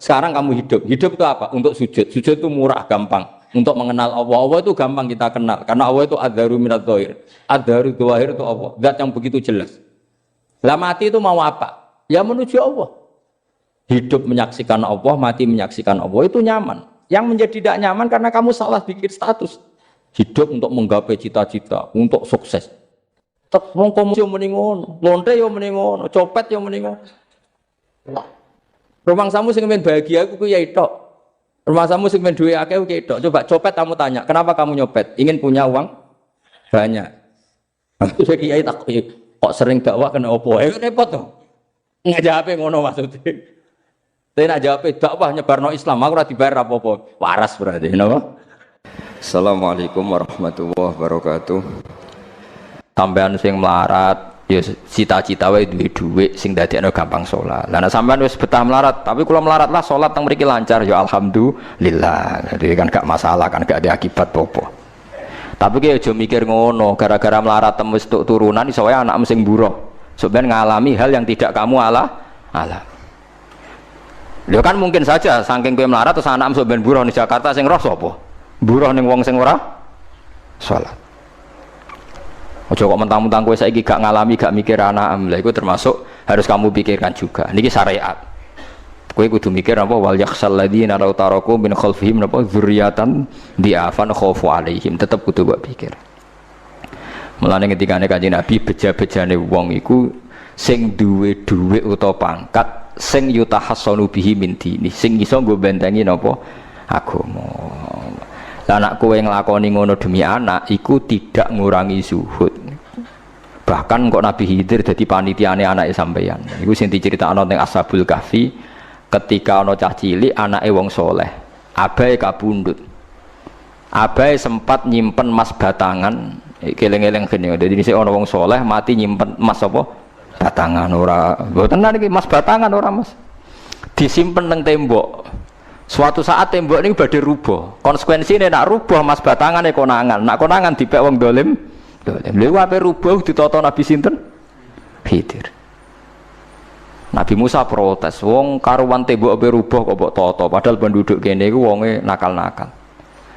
Sekarang kamu hidup. Hidup itu apa? Untuk sujud. Sujud itu murah, gampang. Untuk mengenal Allah. Allah itu gampang kita kenal. Karena Allah itu adzaru minadz dzahir. Adzaru dzahir itu Allah. Zat yang begitu jelas. Lah mati itu mau apa? Ya menuju Allah. Hidup menyaksikan Allah, mati menyaksikan Allah. Itu nyaman. Yang menjadi tidak nyaman karena kamu salah bikin status. Hidup untuk menggapai cita-cita. Untuk sukses. Tek wong komo yo muni ngono, lonte yo muni ngono, copet yo muni ngono. Rumangsamu sing men bahagia aku kiai tok. Rumangsamu sing men duwe akeh kiai tok. Coba copet kamu tanya, kenapa kamu nyopet? Ingin punya uang banyak. Itu saya kiai tak kok sering dakwah kena opo? Repot to. Ngajape ngono maksudnya. Tapi nak jawab dakwah nyebarno Islam, aku ora dibayar apa-apa. Waras berarti, napa? Assalamualaikum warahmatullahi wabarakatuh. Sampean sing melarat ya cita-cita wae duwe dhuwit sing dadekno gampang salat. Lah nek sampean wis betah melarat, tapi kula melarat lah salat teng mriki lancar ya alhamdulillah. Jadi kan gak masalah kan gak ada akibat apa. Tapi ki aja mikir ngono, gara-gara melarat temu wis turunan iso wae anakmu sing buruh. Sampeyan ngalami hal yang tidak kamu alami. Lho kan mungkin saja saking kowe melarat terus anakmu sampeyan buruh di Jakarta sing roh sapa? Buruh ning wong sing ora salat. Ojo kok mentang-mentang kowe saiki gak ngalami, gak mikir anak, lha iku termasuk harus kamu pikirkan juga. Niki syariat. Kowe kudu mikir apa wal yakhsal ladzina law taraku min khalfihim napa dzurriatan diafan khaufu alaihim, tetep kudu mbok pikir. Mulane ketikane Kanjeng Nabi beja-bejane wong iku sing duwe dhuwit utawa pangkat sing yutahassanu bihi min dini, sing iso nggo bentengi napa agama. Lah anak kowe nglakoni ngono demi anak iku tidak ngurangi zuhud. Bahkan kok Nabi Khidir dadi panitiane anake sampeyan. Iku sing diceritakno teng Ashabul Kahfi ketika ana cah cilik anake wong soleh. Abahe kabundut. Abahe sempat nyimpen emas batangan, keleng-eleng gene. Dadi dhisik ana wong soleh mati nyimpen emas apa? Batangan ora. Mboten niki emas batangan ora, Mas. Disimpen teng tembok. Suatu saat tembok ini badhe rubuh. Konsekuensine nak rubuh mas batangane konangan. Nak konangan dipek wong dolim. Lha ape rubuh ditata Nabi sinten? Khidir. Nabi Musa protes, wong karuan tembok ape rubuh kok mbok tata padahal penduduk kene iku wonge nakal-nakal.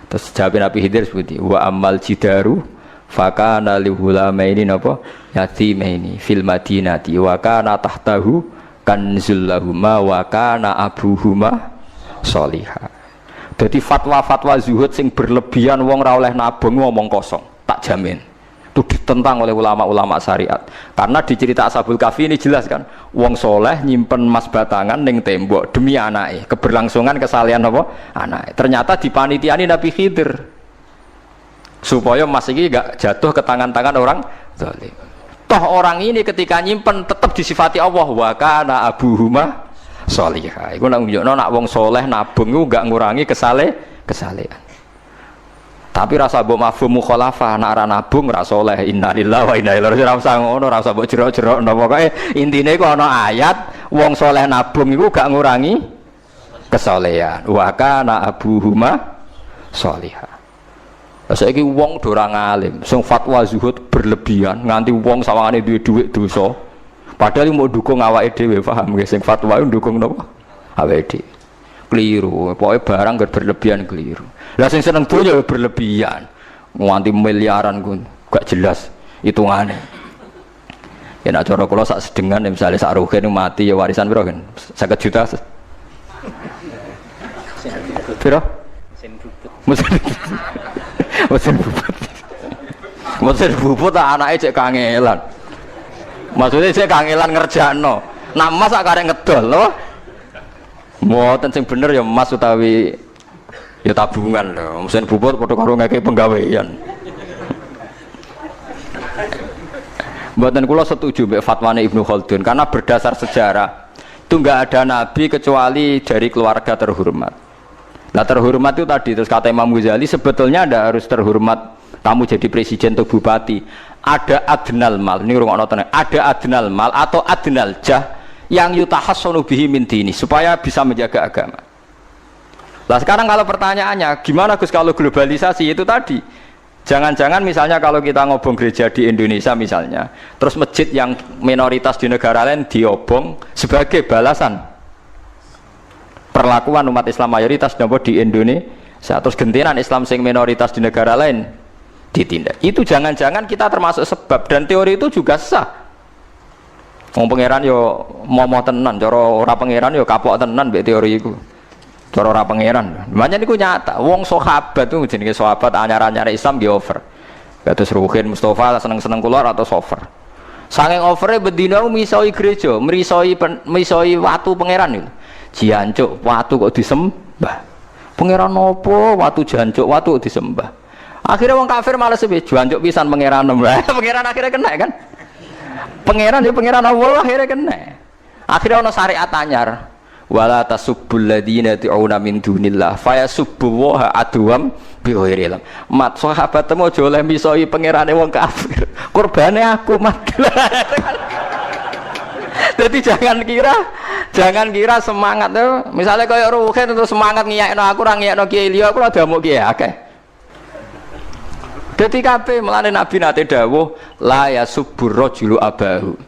Terus jawab Nabi Khidir seperti wa amal jidaru fakana lihulamaini napa yatimaini fil madinati wa kana tahtahu kanzul lahuma wa kana abuhuma solihah. Jadi fatwa-fatwa zuhud sing berlebihan wong ra oleh nabung ngomong kosong, tak jamin. Itu ditentang oleh ulama-ulama syariat. Karena di cerita Ashabul Kahfi ini jelas kan, wong soleh nyimpen emas batangan ning tembok demi anake, keberlangsungan kesalehan apa? Anake. Ternyata dipanitiani Nabi Khidir. Supaya emas iki gak jatuh ke tangan-tangan orang zalim. Toh orang ini ketika nyimpen tetap disifati Allah wa kana abuhuma solihah. Iku nak nunjukno nak wong soleh nabung iku gak ngurangi kesalehan. Tapi rasa mbok mafhum mukhalafah nak ora nabung ora soleh. Innalillahi wa inna ilaihi raji'un. Ora usah ngono, ora usah mbok jero-jero. Pokoke intine iku ana ayat wong soleh nabung iku gak ngurangi kesolehan. Wa kana abuhuma solihah. Saiki wong do ora ngalim, sing fatwa zuhud berlebihan nganti wong sawangane duwe dhuwit dosa. Padahal mau dukung awake dhewe, paham nggih sing fatwa iku dukung napa? Awake dhewe. Keliru, pokoke barang berlebihan keliru. Lah sing seneng donya berlebihan. Nganti miliaran ku gak jelas hitungane. Ya nek cara kula sak sedengan misalnya sak rugen mati ya warisan piro kan? 50 juta. Piro? Mesin bubut anake cek kangelan. Maksudnya saya kangelan ngerjakno. Nak emas sak karek ngedol lho. Mboten sing bener ya emas utawi ya tabungan lho. Mesin bubut padha karo ngeke penggawean. Mboten kula setuju mbek fatwane Ibnu Khaldun karena berdasar sejarah itu enggak ada nabi kecuali dari keluarga terhormat. Nah terhormat itu tadi terus kata Imam Ghazali sebetulnya ada harus terhormat kamu jadi presiden atau bupati. Ada adnal mal, ini rungokno tenan. Ada adnal mal atau adnal jah yang yutahassanu bihi min dini supaya bisa menjaga agama. Lah sekarang kalau pertanyaannya gimana Gus kalau globalisasi itu tadi? Jangan-jangan misalnya kalau kita ngobong gereja di Indonesia misalnya, terus masjid yang minoritas di negara lain diobong sebagai balasan perlakuan umat Islam mayoritas nopo di Indonesia, terus gentiran Islam sing minoritas di negara lain ditindak. Itu jangan-jangan kita termasuk sebab, dan teori itu juga sah. Wong pangeran yo momo tenan, cara ora pangeran yo kapok tenan mbek teori iku. Cara ora pangeran. Makanya niku nyata. Wong sahabat tuh jenenge sahabat anyar-anyar Islam nggih over. Kados Ruhin Mustafa seneng-seneng kula atau over. Saking overe bendina misoi gereja, misoi watu pangeran itu. Jancuk watu kok disembah. Pangeran nopo watu jancuk watu kok disembah. Akhirnya wong kafir malah sepi jancuk pisan pangeran. Pangeran akhirnya kena kan? Pangeran ya pangeran Allah akhirnya kena. Akhirnya ono syariat anyar. Wala tasubbul ladina tu'una min dunillah fayasubbu wa adwam bi ghairi ilm. Mat sahabat temu aja oleh misoi pangerane wong kafir. Kurbane aku mat. Jadi jangan kira semangat tuh. Misalnya kayak Ruhin itu semangat ngiyakno aku ora ngiyakno Kiai liya aku ora damuk kiai akeh. Dadi kabeh melane Nabi nate dawuh la yasubbur rajulu abahu.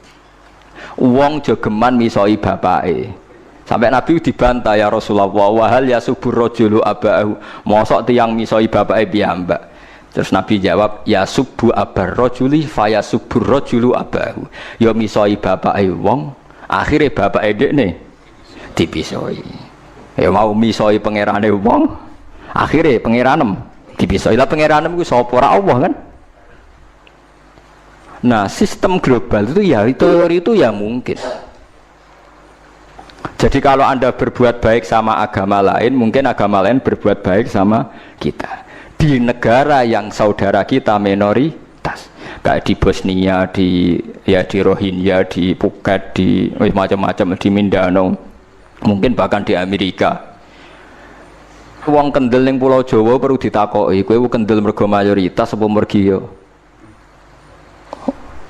Wong jogeman misoi bapake. Sampai Nabi dibantah ya Rasulullah wa hal yasubbur rajulu abahu. Mosok tiyang misoi bapake piyambak. Terus Nabi jawab ya subbu abar rajuli faya subbur rajulu abahu. Ya misoi bapake wong, akhire bapake dekne dipisoi. Ya mau misoi pangerane wong, akhire pangeranem dipisoi. Lah pangeranem ku sapa ora Allah kan? Nah, sistem global itu ya teori itu ya mungkin. Jadi kalau Anda berbuat baik sama agama lain, mungkin agama lain berbuat baik sama kita. Di negara yang saudara kita minoritas, kayak di Bosnia, di Rohingya, di Phuket, di macam-macam, di Mindanao, mungkin bahkan di Amerika. Wong kendel ning Pulau Jawa perlu ditakoki, kowe kendel mergo mayoritas apa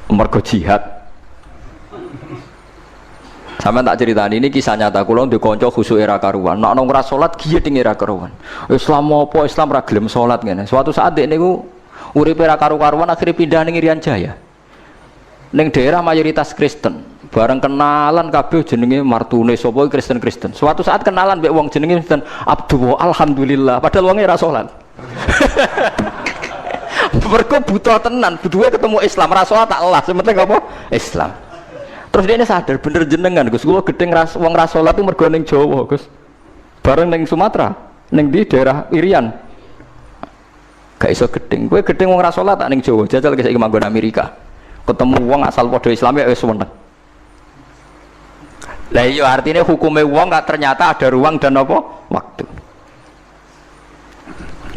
mergo jihad? Sama tak ceritani ini kisah nyata kula ndek kanca khusuk era karuan. Nek ora salat giyeding era karuan. Islam apa Islam ra gelem salat ngene. Suatu saat dek niku uripe era karu-karuan akhirnya pindah ning Irian Jaya. Ning daerah mayoritas Kristen. Bareng kenalan kabeh jenenge martune sapa Kristen-Kristen. Suatu saat kenalan mbek wong jenenge Kristen Abdul alhamdulillah padahal wonge ra salat. Mergo buta tenan, butuhe ketemu Islam ra salat tak elah, sementing apa? Islam. Terus dia ini sadar bener jenengan Gus, kula gedeng wong ra salat itu mergo ning Jawa Gus. Bareng ning Sumatera, ning di daerah Irian. Gak iso gedeng. Kowe gedeng wong ra salat tak ning Jawa, jajal ke saiki manggon Amerika. Ketemu wong asal padha Islame wis seneng. Lah iya artinya hukume wong gak ternyata ada ruang dan apa? Waktu.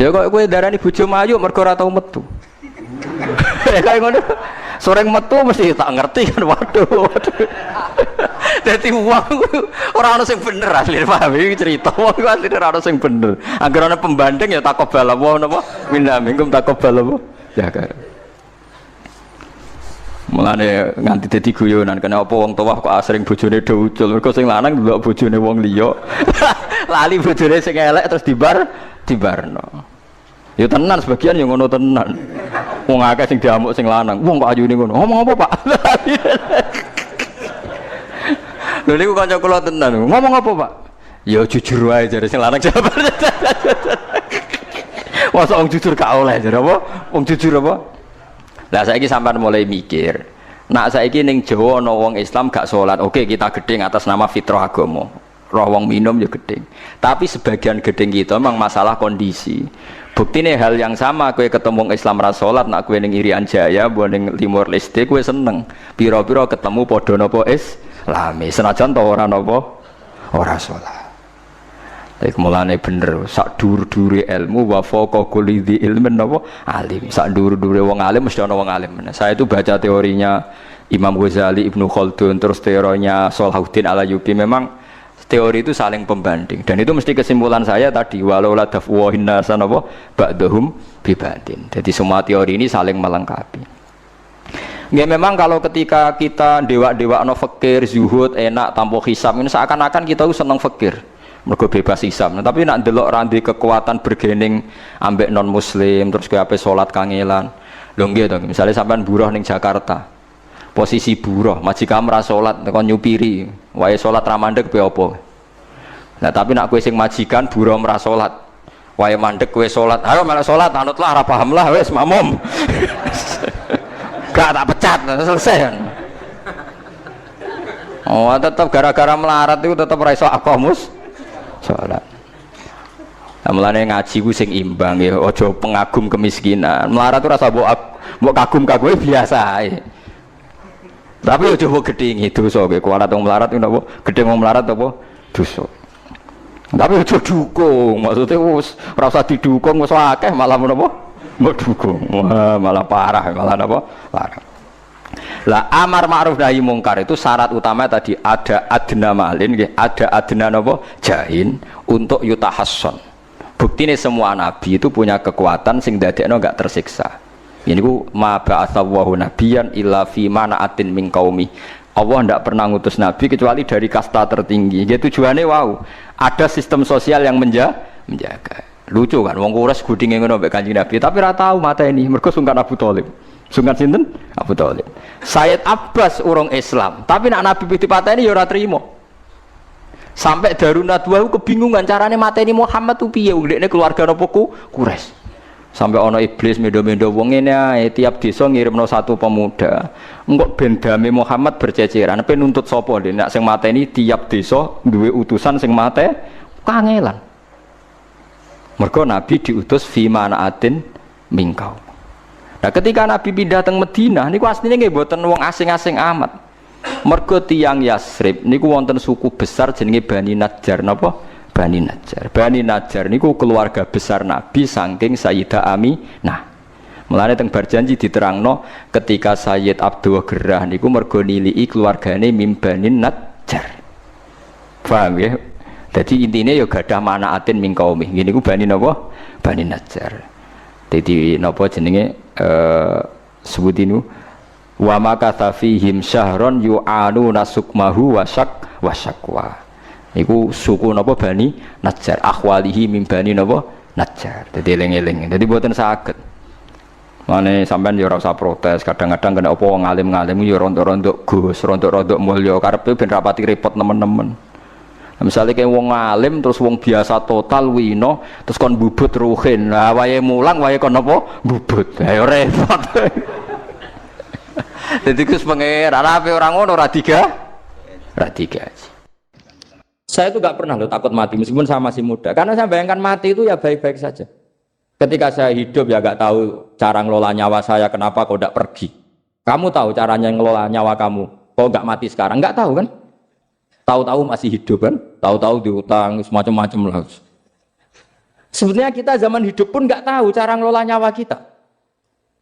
Ya kok kowe darani bojo mayu mergo ora tau metu. Kayak ngono. Sore metu mesti tak ngerti kan waduh. Dadi wong ora ono sing bener asline paham iki cerita wong asline ora ono sing bener. Angger ana pembanding ya takobal apa napa minna minkum takobal apa ya kan. Mulane nganti dadi guyonan kena apa wong tuwa kok asring bojone do ucul mergo sing lanang ndelok bojone wong liya. Lali bojone sing elek terus dibarno. Ya tenan sebagian yang ngono tenan. Wong akeh sing diamuk sing lanang. Wong kok ayune ngono. Ngomong apa, Pak? Lha niku kanca kula tenan. Ngomong apa, Pak? Ya jujur wae jare sing lanang jawab. Masa wong jujur gak oleh jare apa? Wong jujur apa? Lah saiki sampean mulai mikir. Nak saiki ning Jawa ana wong Islam gak salat. Oke, kita gedeng atas nama fitrah agama. Roh wong minum ya gedeng. Tapi sebagian gedeng kita memang masalah kondisi. Buktine hal yang sama kowe ketemu Islam ra salat nak kowe ning Irian Jaya mbok ning Timor Leste kowe seneng. Pira-pira ketemu padha napa Islami. Senajan to ora napa ora salat. Tapi mulane bener sak dur-dure ilmu wa faqa kulli dzi ilmin napa alim. Sak dur-dure wong alim mesti ana wong alim. Saya itu baca teorinya Imam Ghazali, Ibnu Khaldun, terus teorinya Salahuddin Al-Ayyubi memang teori itu saling pembanding dan itu mesti kesimpulan saya tadi walau la dafwahin nasan apa ba'dhum bibatin. Jadi semua teori ini saling melengkapi. Ya memang kalau ketika kita dewa-dewa no fakir, zuhud, enak, tanpa hisab ini seakan-akan kita seneng fakir mergo bebas hisab. Nah, tapi nak delok randi kekuatan bergening ambek non muslim terus ke ape salat kangelan. Lho nggih to, misalnya sampean buruh ning Jakarta. Posisi buruh, majikan ra salat kon nyupiri, wae salat ra mandeg pe apa. Nah tapi nak kowe sing majikan buruh ora salat. Wae mandek kowe salat. Ayo malah salat anutlah ora paham lah wis makmum. Gak tak pecat selesai kan. Oh tetap gara-gara melarat itu tetap ora iso aqamus salat. Nah, mulane ngaji ku sing imbang ya, aja pengagum kemiskinan. Melarat ora usah mbok kagum-kagum biasa ae. Tapi aja mbok gedhingi dosa kowe kuwalat wong melarat ku napa? Gedhe wong melarat apa? Dosa. Tapi aja dukung, maksudnya wis ora usah didukung wis akeh malah menapa? Mbok dukung. Wah, malah parah, malah napa? Parah. Lah amar ma'ruf nahi mungkar itu syarat utama tadi ada adna malin nggih, ada adna napa? Jahin untuk yutahasson. Buktine semua nabi itu punya kekuatan sing dadekno enggak tersiksa. Ini ku ma ba'atsallahu nabiyyan illa fi mana'atin min qaumi. Allah ndak pernah ngutus nabi kecuali dari kasta tertinggi. Ya tujuannya wow, ada sistem sosial yang menjaga. Lucu kan wong Quraisy gudinge ngono mbek Kanjeng Nabi, tapi ora tahu mata ini mergo sungkan Abu Thalib. Sungkan sinten? Abu Thalib. Sayyid Abbas urung Islam, tapi nak Nabi dipateni ya ora trimo. Sampai Darunat Nadwa kebingungan carane mateni Muhammad tu piye ndekne keluarga napa Quraisy. Sampai ana iblis mendo-mendo wong ngene ae tiap desa ngirimno satu pemuda. Engko ben dame Muhammad berceceran pen nuntut sapa ndek nek sing mateni tiap desa duwe utusan sing mate kangelan. Mergo Nabi diutus fi manaatin mingkau. Nah ketika Nabi pindah teng Madinah niku asline nggih mboten wong asing-asing amat. Mergo tiyang Yasrib niku wonten suku besar jenenge Bani Najjar napa? Bani Najjar. Bani Najjar niku keluarga besar Nabi saking Sayyidah Aminah. Mulane teng Barjanji diterangno ketika Sayyid Abdul Gerah niku mergo niliki keluargane mim Bani Najjar. Paham ya? Jadi intinya ya gadah manaatin min qaumi. Ngene niku Bani napa? Bani Najjar. Dadi napa jenenge sebut ini wa makatha fihim syahron yu'anu nasukmahu wasyakwa. Iku suku napa Bani Najjar, akhwalihi min Bani napa Najjar. Dadi eling-eling. Dadi mboten saged. Mane sampean ya ora usah protes, kadang-kadang kena apa wong alim-alim ya rontok-rontok Gus, rontok-rontok mulya karepe ben rapati repot nemen-nemen. Misalnya kayak wong alim terus wong biasa total wino terus kon bubut ruhin. Nah wae mulang wae kon apa bubut. Ayo repot. Jadi Gus pangeran ape orang ngono ora tiga. Saya itu gak pernah loh takut mati meskipun saya masih muda. Karena saya bayangkan mati itu ya baik-baik saja. Ketika saya hidup ya gak tahu cara ngelola nyawa saya, kenapa kau gak pergi. Kamu tahu caranya ngelola nyawa kamu, kau gak mati sekarang, gak tahu kan? Tahu-tahu masih hidup kan? Tahu-tahu diutang semacam-macam lah. Sebenarnya kita zaman hidup pun gak tahu cara ngelola nyawa kita.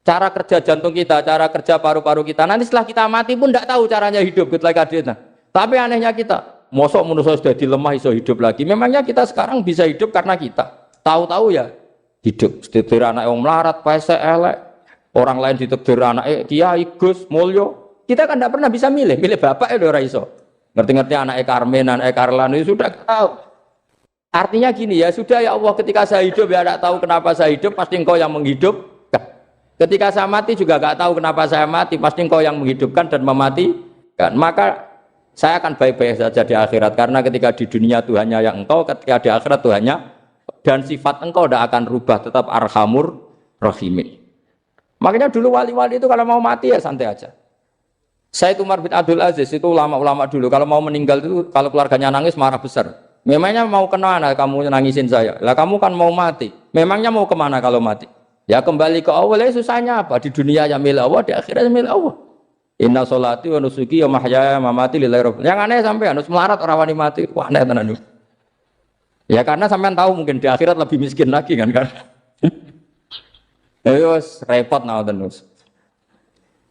Cara kerja jantung kita, cara kerja paru-paru kita. Nanti setelah kita mati pun gak tahu caranya hidup gitu lagi. Tapi anehnya kita, mosok manusia sudah dilemah iso hidup lagi. Memangnya kita sekarang bisa hidup karena kita. Tahu-tahu ya hidup. Ditekdir anak yang melarat, pesek, elek. Orang lain ditekdir anak Kiai, Gus, Mulyo. Kita kan tidak pernah bisa milih bapak itu ora iso. Ngerti-ngerti anak Karmen, anak Karlan itu sudah tahu. Artinya gini ya, sudah ya Allah ketika saya hidup ya tidak tahu kenapa saya hidup, pasti engkau yang menghidupkan. Ketika saya mati juga tidak tahu kenapa saya mati, pasti engkau yang menghidupkan dan mematikan. Maka saya akan baik-baik saja di akhirat karena ketika di dunia Tuhannya yang engkau, ketika di akhirat Tuhannya dan sifat engkau tidak akan rubah, tetap arhamur rahimin. Makanya dulu wali-wali itu kalau mau mati ya santai aja. Sayyid Umar bin Abdul Aziz itu ulama-ulama dulu kalau mau meninggal itu kalau keluarganya nangis marah besar. Memangnya mau kemana kamu nangisin saya? Lah kamu kan mau mati. Memangnya mau kemana kalau mati? Ya kembali ke Allah. Ya susahnya apa? Di dunia ya milik Allah, di akhirat milik Allah. Inna sholati wa nusuki wa mahyaya wa mamati lillahi rabbil. Yang aneh sampai harus melarat orang wani mati. Wah aneh tenan. Ya karena sampean tahu mungkin di akhirat lebih miskin lagi kan. Terus repot terus.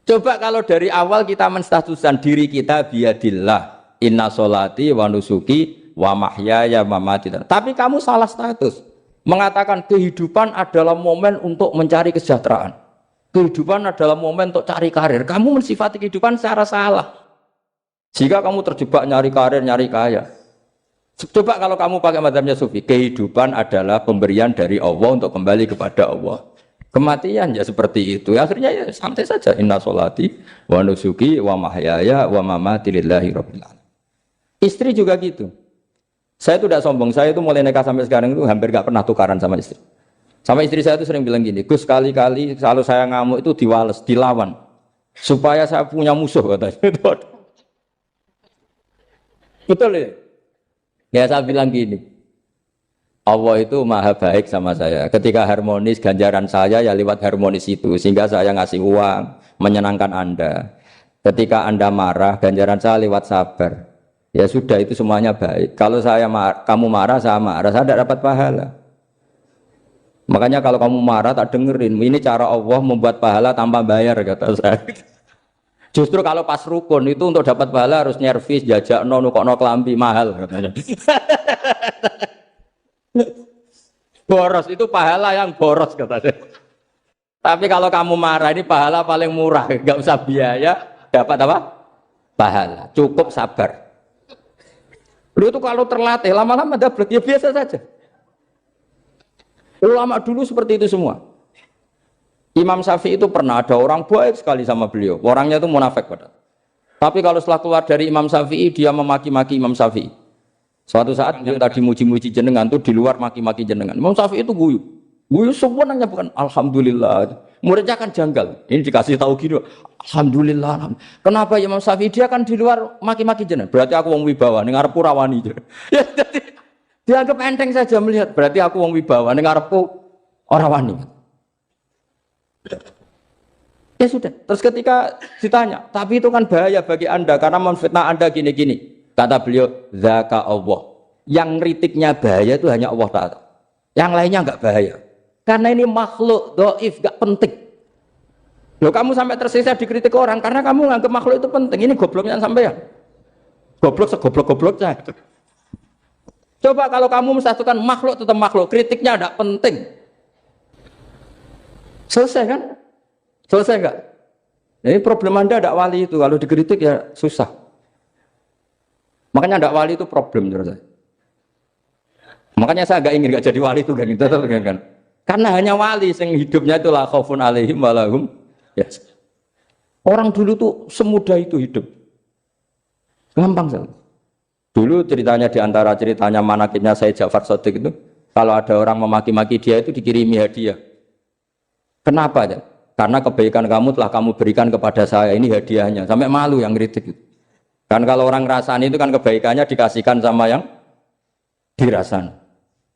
Coba kalau dari awal kita menstatuskan diri kita biadillah, inna sholati wa nusuki wa mahyaya wa mamati. Tapi kamu salah status. Mengatakan kehidupan adalah momen untuk mencari kesejahteraan. Kehidupan adalah momen untuk cari karir. Kamu mensifati kehidupan secara salah. Jika kamu terjebak nyari karir, nyari kaya. Coba kalau kamu pakai mazhabnya Sufi, kehidupan adalah pemberian dari Allah untuk kembali kepada Allah. Kematian ya seperti itu. Akhirnya ya santai saja. Inna sholati wa nusuki wa mahyaya wa mamati lillahi rabbil alamin. Istri juga gitu. Saya itu tidak sombong, saya itu mulai nikah sampai sekarang itu hampir gak pernah tukaran sama istri. Sama istri saya itu sering bilang gini, Gus kali-kali kalau saya ngamuk itu diwales, dilawan. Supaya saya punya musuh katanya. Betul ya? Ya saya bilang gini, Allah itu maha baik sama saya. Ketika harmonis, ganjaran saya ya lewat harmonis itu. Sehingga saya ngasih uang, menyenangkan Anda. Ketika Anda marah, ganjaran saya lewat sabar. Ya sudah itu semuanya baik. Kalau kamu marah, saya tidak dapat pahala. Makanya kalau kamu marah tak dengerin. Ini cara Allah membuat pahala tanpa bayar kata saya. Justru kalau pas rukun itu untuk dapat pahala harus nyervis, jajak nukokno kelambi mahal katanya. Boros itu pahala yang boros katanya. Tapi kalau kamu marah ini pahala paling murah, nggak usah biaya, dapat apa? Pahala, cukup sabar. Lu itu kalau terlatih lama-lama dapat ya biasa saja. Ulama dulu seperti itu semua. Imam Syafi'i itu pernah ada orang baik sekali sama beliau. Orangnya itu munafik padahal. Tapi kalau setelah keluar dari Imam Syafi'i dia memaki-maki Imam Syafi'i. Suatu saat beliau tadi muji-muji jenengan tuh di luar maki-maki jenengan. Imam Syafi'i itu guyu. Guyu sebenarnya bukan alhamdulillah. Muridnya kan janggal. Ini dikasih tahu gini, alhamdulillah. Kenapa Imam Syafi'i dia kan di luar maki-maki jenengan? Berarti aku wong wibawa ning ngarepku rawani. Ya jadi dianggap enteng saja melihat. Berarti aku wong wibawa ning ngarepku ora wani. Ya sudah. Terus ketika ditanya, tapi itu kan bahaya bagi Anda karena memfitnah Anda gini-gini. Kata beliau, zaka Allah. Yang kritiknya bahaya itu hanya Allah Ta'ala. Yang lainnya enggak bahaya. Karena ini makhluk dhaif, enggak penting. Loh kamu sampai tersisa dikritik orang karena kamu nganggap makhluk itu penting. Ini gobloknya sampai ya. Goblok segoblok-gobloknya. Coba kalau kamu mensatukan makhluk tetap makhluk, kritiknya enggak penting. Selesai kan? Selesai enggak? Ini problem Anda ada wali itu, kalau dikritik ya susah. Makanya ada wali itu problem menurut saya. Makanya saya enggak ingin enggak jadi wali itu kan. Karena hanya wali yang hidupnya itu la khaufun alaihim walahum. Ya. Orang dulu tuh semudah itu hidup. Gampang sekali. Dulu ceritanya di antara ceritanya manakibnya Sayyid Ja'far Shadiq itu, kalau ada orang memaki-maki dia itu dikirimi hadiah. Kenapa ya? Karena kebaikan kamu telah kamu berikan kepada saya, ini hadiahnya. Sampai malu yang kritik itu. Kan kalau orang rasani itu kan kebaikannya dikasihkan sama yang dirasani.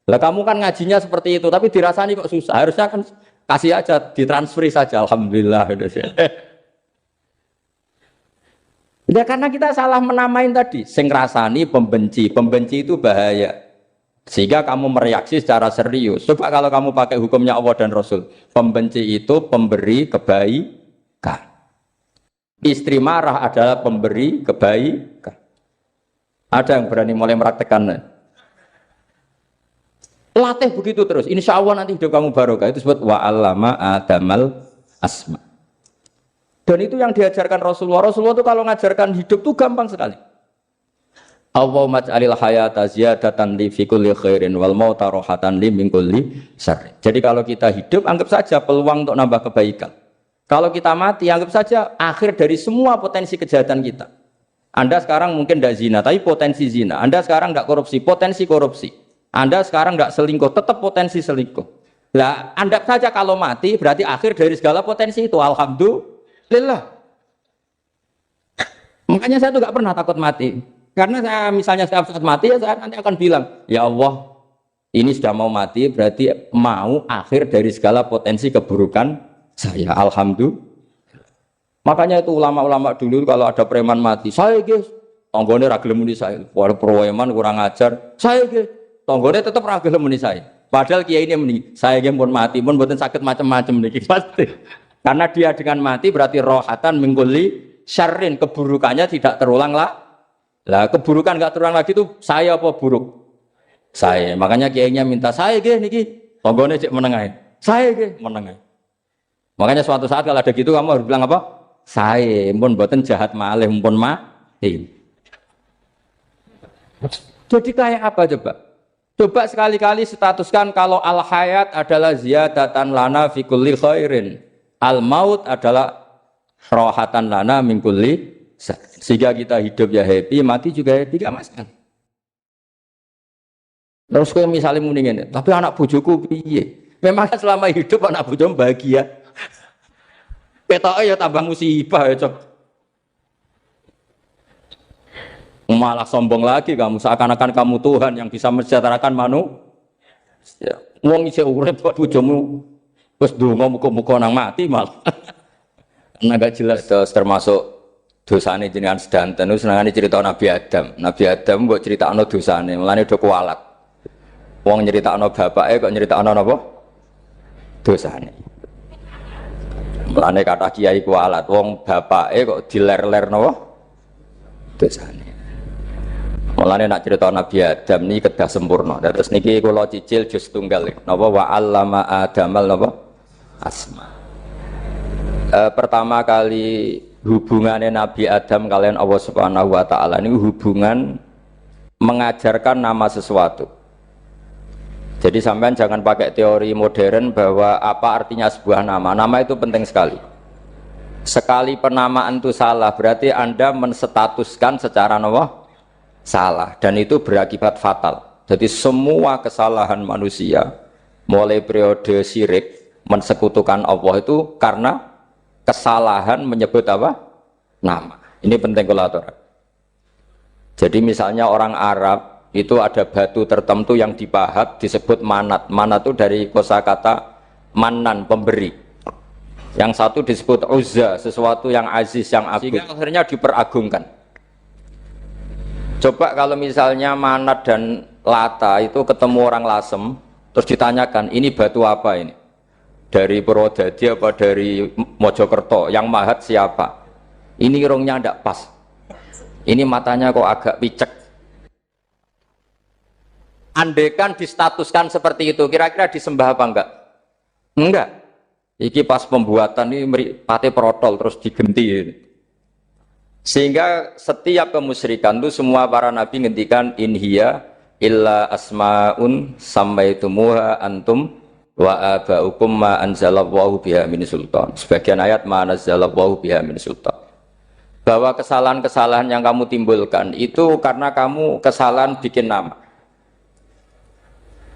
Lah kamu kan ngajinya seperti itu, tapi dirasani kok susah. Harusnya kan kasih aja, ditransferi saja. Alhamdulillah. Ya karena kita salah menamain tadi. Sing rasani pembenci. Pembenci itu bahaya. Sehingga kamu mereaksi secara serius. Coba kalau kamu pakai hukumnya Allah dan Rasul. Pembenci itu pemberi kebaikan. Istri marah adalah pemberi kebaikan. Ada yang berani mulai mempraktekannya. Latih begitu terus. Insya Allah nanti hidup kamu barokah. Itu disebut wa'allama adamal asma. Dan itu yang diajarkan Rasulullah. Rasulullah itu kalau ngajarkan hidup itu gampang sekali. Allahumma ja'alil hayata ziyadatan li fi kulli khairin wal mauta rohatan li min kulli syarr. Jadi kalau kita hidup anggap saja peluang untuk nambah kebaikan. Kalau kita mati anggap saja akhir dari semua potensi kejahatan kita. Anda sekarang mungkin tidak zina tapi potensi zina. Anda sekarang tidak korupsi, potensi korupsi. Anda sekarang tidak selingkuh, tetap potensi selingkuh. Lah, anggap saja kalau mati berarti akhir dari segala potensi itu. Alhamdulillah. Makanya saya tuh nggak pernah takut mati. Karena saya misalnya saat mati ya saya nanti akan bilang, ya Allah ini sudah mau mati berarti mau akhir dari segala potensi keburukan saya. Alhamdulillah. Makanya itu ulama-ulama dulu kalau ada preman mati, saya guys, tonggone ragil muni saya. Walau preman kurang ajar, saya guys, tonggone tetap ragil muni saya. Padahal kiai ini muni, saya guys pun mati pun buatan sakit macam-macam nih pasti. Karena dia dengan mati berarti rohatan mengguli syarrin, keburukannya tidak terulang lah. Lah keburukan nggak terulang lagi itu saya apa buruk? Saya. Makanya kiainya minta saya ge niki. Tonggone cek menengai. Saya ge menengai. Makanya suatu saat kalau ada gitu kamu harus bilang apa? Saya pun buatan jahat malih pun mati. Jadi kayak apa coba? Coba sekali-kali statuskan kalau al hayat adalah ziyadatan lana fi kulli khairin. Al maut adalah rohatan lana min kulli. Sehingga kita hidup ya happy, mati juga happy, gak masalah. Terus kowe misalnya muni ngene, tapi anak bojoku piye? Memang kan selama hidup anak bojomu bahagia. Ketoke ya tambah musibah ya, Cok. Malah sombong lagi kamu, seakan-akan kamu Tuhan yang bisa mensejahterakan manusia. Wong isih urip kok bojomu wis donga muga-muga nang mati malah. Karena gak jelas. Terus termasuk dosane jenengan sedanten itu senengane cerita Nabi Adam. Nabi Adam mbok critakno dosane, mulane do kualat. Wong nyeritakno bapake kok nyeritakno napa? Dosane. Mulane kata kiai kualat, wong bapake kok diler-ler napa? Dosane. Mulane nak cerita Nabi Adam niki kedah sempurna. Terus niki kula cicil juz tunggal napa wa 'allama Adamal napa? Asma. Pertama kali hubungannya Nabi Adam kalian Allah Subhanahu wa taala ini hubungan mengajarkan nama sesuatu. Jadi sampean jangan pakai teori modern bahwa apa artinya sebuah nama. Nama itu penting sekali. Sekali penamaan itu salah, berarti Anda menstatuskan secara nama salah dan itu berakibat fatal. Jadi semua kesalahan manusia mulai periode syirik mensekutukan Allah itu karena kesalahan menyebut apa? Nama. Ini penting kalau aturan. Jadi misalnya orang Arab itu ada batu tertentu yang dipahat disebut manat. Manat itu dari kosakata manan, pemberi. Yang satu disebut uzza, sesuatu yang aziz, yang agung. Sehingga akhirnya diperagungkan. Coba kalau misalnya manat dan lata itu ketemu orang Lasem, terus ditanyakan, ini batu apa ini? Dari Purwodadi apa dari Mojokerto? Yang mahat siapa? Ini irungnya tidak pas. Ini matanya kok agak picek. Andekan distatuskan seperti itu, kira-kira disembah apa enggak? Enggak. Iki pas pembuatan ini pate protol terus digenti. Sehingga setiap kemusyrikan itu semua para nabi ngendikan inhiya illa asmaun sammaitumuha antum wa abaukum ma anzalallahu biha min sultan. Sebagian ayat ma anzalallahu biha min sultan. Bahwa kesalahan-kesalahan yang kamu timbulkan itu karena kamu kesalahan bikin nama.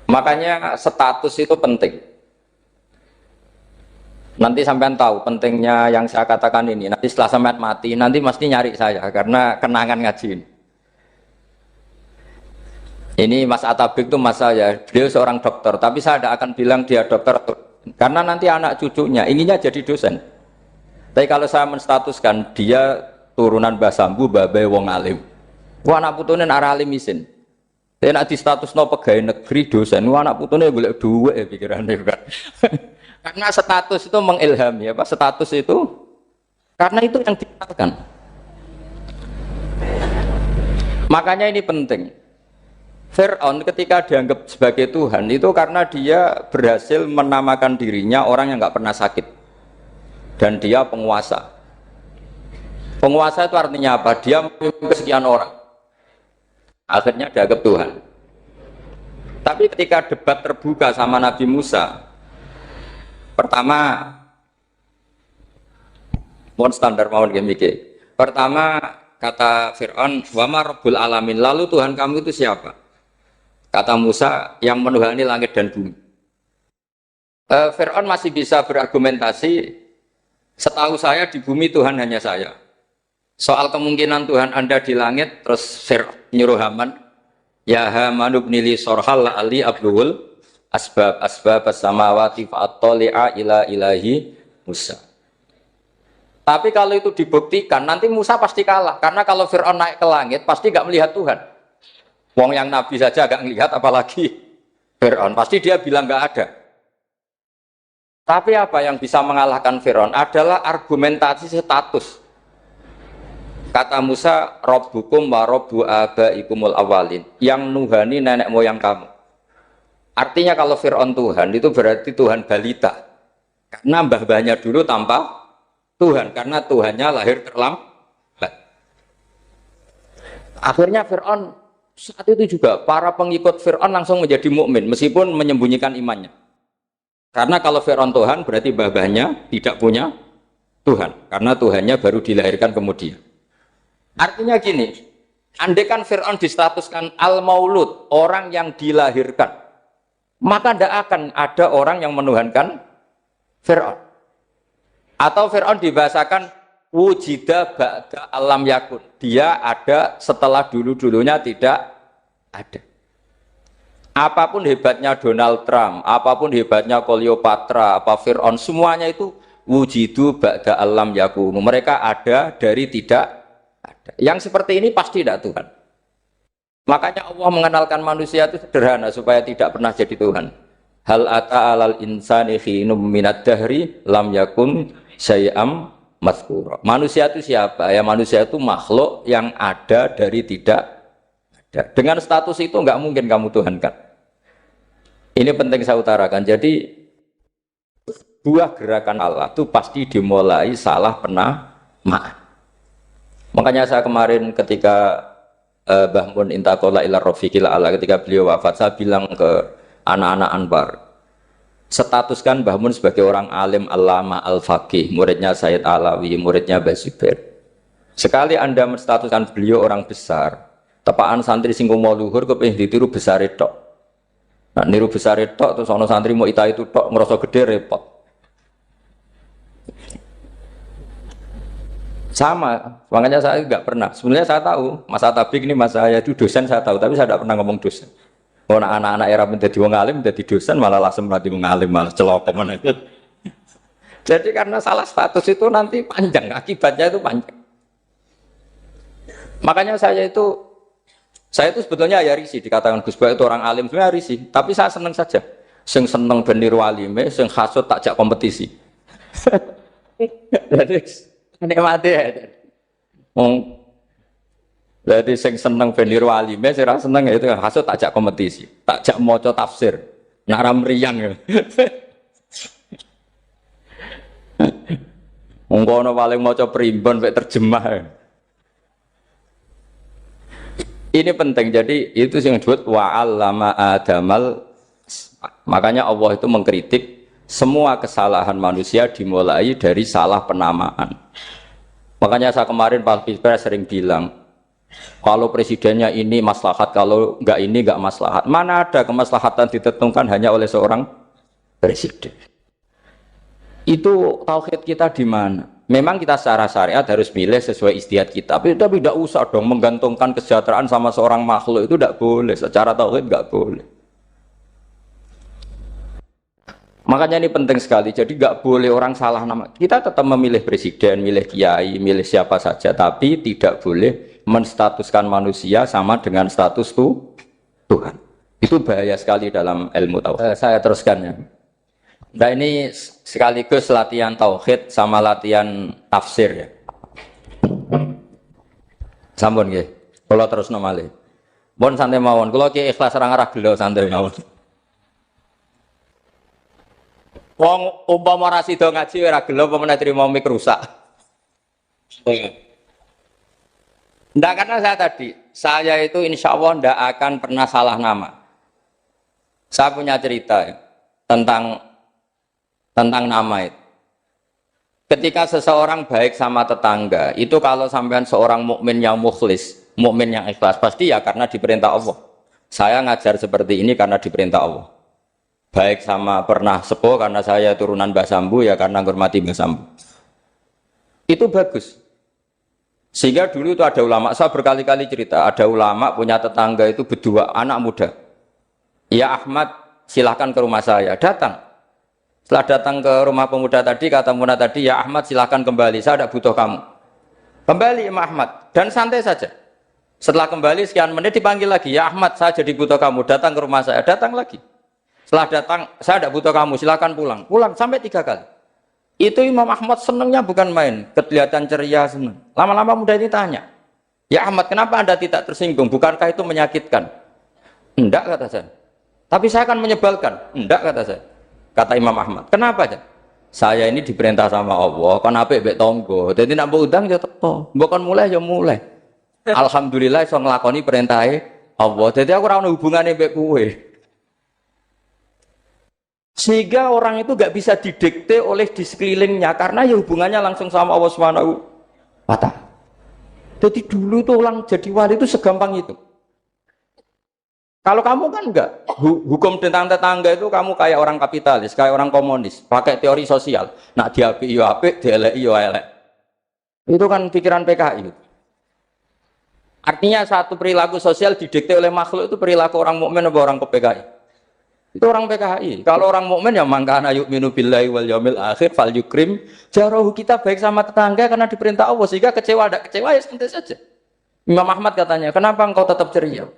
Makanya status itu penting. Nanti sampean tahu pentingnya yang saya katakan ini. Nanti setelah sampean mati, nanti mesti nyari saya karena kenangan ngaji ini. Ini Mas Atabik itu mas saya, beliau seorang dokter, tapi saya tidak akan bilang dia dokter karena nanti anak cucunya inginnya jadi dosen. Tapi kalau saya menstatuskan dia turunan Mbah Sambu, babai wong alim. Wah anak putune arah alim isin. Tapi nak di status no pegawai negeri dosen, anak putune golek duit ya pikirannya kan. Karena status itu mengilhami, apa status itu? Karena itu yang dikenalkan. Makanya ini penting. Fir'aun ketika dianggap sebagai Tuhan itu karena dia berhasil menamakan dirinya orang yang nggak pernah sakit dan dia penguasa. Penguasa itu artinya apa? Dia memimpin sekian orang. Akhirnya dianggap Tuhan. Tapi ketika debat terbuka sama Nabi Musa, pertama, mohon standar mohon gemike. Pertama kata Fir'aun, wama Rabbul Alamin, lalu Tuhan kamu itu siapa? Kata Musa, yang menuhani langit dan bumi. Fir'aun masih bisa berargumentasi, setahu saya di bumi Tuhan hanya saya. Soal kemungkinan Tuhan Anda di langit, terus nyuruh Haman, ya Haman ibnili sorhal ali abdul asbab as-samawati fa'attali'a ila ilahi Musa. Tapi kalau itu dibuktikan, nanti Musa pasti kalah. Karena kalau Fir'aun naik ke langit, pasti gak melihat Tuhan. Wong yang Nabi saja gak melihat, apalagi Fir'aun. Pasti dia bilang gak ada. Tapi apa yang bisa mengalahkan Fir'aun adalah argumentasi status. Kata Musa, Rabbukum wa Rabbu abaikumul awalin, yang nuhani nenek moyang kamu. Artinya kalau Fir'aun Tuhan, itu berarti Tuhan balita. Karena mbah-mbahnya dulu tanpa Tuhan, karena Tuhannya lahir terlambat. Akhirnya Fir'aun saat itu juga, para pengikut Fir'aun langsung menjadi mukmin meskipun menyembunyikan imannya. Karena kalau Fir'aun Tuhan, berarti mbah-mbahnya tidak punya Tuhan. Karena Tuhannya baru dilahirkan kemudian. Artinya gini, Andai kan Fir'aun distatuskan al-maulud, orang yang dilahirkan, maka tidak akan ada orang yang menuhankan Fir'aun. Atau Fir'aun dibahasakan wujida ba'da alam yakun. Dia ada setelah dulu-dulunya tidak ada. Apapun hebatnya Donald Trump, apapun hebatnya Cleopatra, apa Fir'aun, semuanya itu wujidu ba'da alam yakun. Mereka ada dari tidak ada. Yang seperti ini pasti tidak Tuhan. Makanya Allah mengenalkan manusia itu sederhana supaya tidak pernah jadi Tuhan. Hal ata alal insani khinum minad dahri lam yakun syai'am mazkura. Manusia itu siapa? Ya manusia itu makhluk yang ada dari tidak ada. Dengan status itu enggak mungkin kamu tuhankan. Ini penting saya utarakan. Jadi buah gerakan Allah itu pasti dimulai salah penamaan. Makanya saya kemarin ketika Mbah Mun intaqala ila rafiqil ala, ketika beliau wafat, saya bilang ke anak-anak Anbar, statuskan Mbah Mun sebagai orang alim allama al-faqih, muridnya Sayyid Alawi, muridnya Mbah Zubair. Sekali Anda menstatuskan beliau orang besar, tepaan santri sing mau luhur kepengin ditiru besar tok. Nah, niru besar tok terus ana santri mau ita itu tok ngerasa gede repot. Sama, makanya saya nggak pernah. Sebenarnya saya tahu, Mas Atabik ini Mas saya itu dosen saya tahu, tapi saya tidak pernah ngomong dosen. Oh, anak-anak era menjadi wong alim, menjadi dosen malah langsung melatih wong alim, malah celokoman itu. Jadi karena salah status itu nanti panjang, akibatnya itu panjang. Makanya saya itu sebetulnya ya risih dikatakan Gus Bak itu orang alim, sebenarnya risih. Tapi saya seneng saja. Sing seneng beniru alime, sing hasut takjak kompetisi. Jadi nikmati ya. Jadi sing seneng beniru alime, sing ra seneng itu hasut takjak kompetisi, takjak maca tafsir. Nak ra mriyang ya. Wong kono paling maca primbon mek terjemah. Ini penting, jadi itu yang disebut wa'allama adamal. Makanya Allah itu mengkritik semua kesalahan manusia dimulai dari salah penamaan. Makanya saya kemarin Pak Bisbara sering bilang, kalau presidennya ini maslahat, kalau enggak ini enggak maslahat. Mana ada kemaslahatan ditentukan hanya oleh seorang presiden? Itu tauhid kita di mana? Memang kita secara syariat harus milih sesuai ijtihad kita, tapi tidak usah dong menggantungkan kesejahteraan sama seorang makhluk, itu tidak boleh. Secara tauhid enggak boleh. Makanya ini penting sekali. Jadi enggak boleh orang salah nama. Kita tetap memilih presiden, milih kiai, milih siapa saja, tapi tidak boleh menstatuskan manusia sama dengan status Tuhan. Itu bahaya sekali dalam ilmu tauhid. Saya teruskan ya. Nah ini sekaligus latihan tauhid sama latihan tafsir ya. Sampun nggih. Kula terusno malih. Pun santai mawon. Kula ki ikhlas ora ngarah gelo santai mawon. Wong umpama ora sida ngaji ora gelo apa meneh trimo mik rusak. Ndak, karena saya itu insya Allah ndak akan pernah salah nama. Saya punya cerita ya, tentang nama itu. Ketika seseorang baik sama tetangga, itu kalau sampean seorang mukmin yang mukhlis, mukmin yang ikhlas, pasti ya karena diperintah Allah. Saya ngajar seperti ini karena diperintah Allah. Baik sama pernah sepuh karena saya turunan Mbah Sambu, ya karena menghormati Mbah Sambu. Itu bagus. Sehingga dulu itu ada ulama, saya berkali-kali cerita, ada ulama punya tetangga itu berdua anak muda. Ya Ahmad, silahkan ke rumah saya. Datang. Setelah datang ke rumah pemuda tadi, kata pemuda tadi, ya Ahmad silahkan kembali, saya tidak butuh kamu. Kembali Imam Ahmad, dan santai saja. Setelah kembali sekian menit dipanggil lagi, ya Ahmad saya jadi butuh kamu, datang ke rumah saya, datang lagi. Setelah datang, saya tidak butuh kamu, silahkan pulang. Pulang sampai 3 kali. Itu Imam Ahmad senangnya bukan main, kelihatan ceria senang. Lama-lama muda ini tanya, ya Ahmad kenapa Anda tidak tersinggung, bukankah itu menyakitkan? Enggak kata saya. Tapi saya akan menyebalkan. Enggak kata saya. Kata Imam Ahmad, kenapa aja? Saya ini diperintah sama Allah, kan apik mbek tangga. Dadi nek mbok udang ya teko, mbok kon mulai ya mulai. Alhamdulillah iso nglakoni perintahe Allah. Dadi aku ora ono hubungane mbek kowe. Sehingga orang itu gak bisa didikte oleh di sekelilingnya karena ya hubungannya langsung sama Allah Subhanahu wa Ta'ala. Jadi dulu itu orang jadi wali itu segampang itu. Kalau kamu kan enggak, hukum tentang tetangga itu kamu kayak orang kapitalis, kayak orang komunis, pakai teori sosial. Nak diapi yo apik, dieleki yo elek. Itu kan pikiran PKI. Artinya satu perilaku sosial didikte oleh makhluk itu perilaku orang mukmin atau orang ke PKI. Itu orang PKI. Kalau orang mukmin ya mangkana yu'minu billahi wal yaumil akhir fal yukrim jarahu, kita baik sama tetangga karena diperintah Allah, sehingga kecewa ada kecewa ya santai saja. Imam Ahmad katanya, "Kenapa engkau tetap ceria?"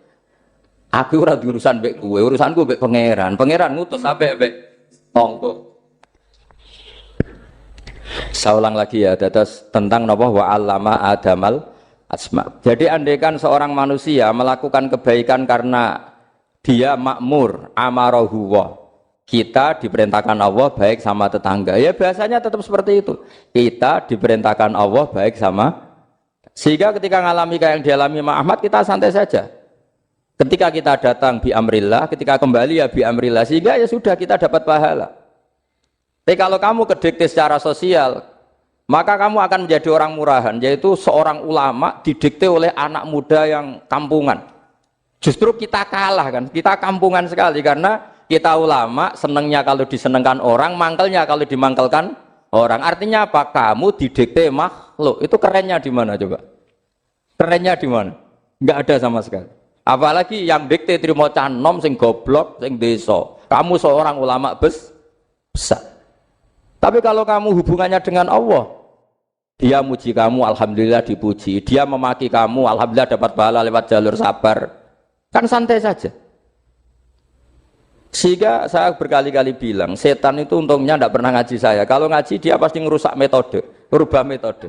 Aku ora urusan mbek kowe, urusanku mbek pangeran. Pangeran ngutus sampai mbek tonggo. Saya ulang lagi ya, dados tentang napa wa 'allama adamal asma. Jadi andaikan seorang manusia melakukan kebaikan karena dia makmur, amarahu wa. Kita diperintahkan Allah baik sama tetangga. Ya biasanya tetap seperti itu. Kita diperintahkan Allah baik sama, sehingga ketika ngalami kayak yang dialami Imam Ahmad kita santai saja. Ketika kita datang bi amrillah, ketika kembali ya bi amrillah, sehingga ya sudah kita dapat pahala. Tapi kalau kamu kedikte secara sosial, maka kamu akan menjadi orang murahan, yaitu seorang ulama didikte oleh anak muda yang kampungan. Justru kita kalah kan, kita kampungan sekali karena kita ulama senengnya kalau disenengkan orang, mangkelnya kalau dimangkelkan orang. Artinya apa? Kamu didikte makhluk. Itu kerennya di mana coba? Kerennya di mana? Enggak ada sama sekali. Apalagi yang dikte trimo canom sing goblok sing desa. Kamu seorang ulama besar. Tapi kalau kamu hubungannya dengan Allah, dia muji kamu, alhamdulillah dipuji. Dia memaki kamu, alhamdulillah dapat pahala lewat jalur sabar. Kan santai saja. Sehingga saya berkali-kali bilang, setan itu untungnya tidak pernah ngaji saya. Kalau ngaji dia pasti ngerusak metode, merubah metode.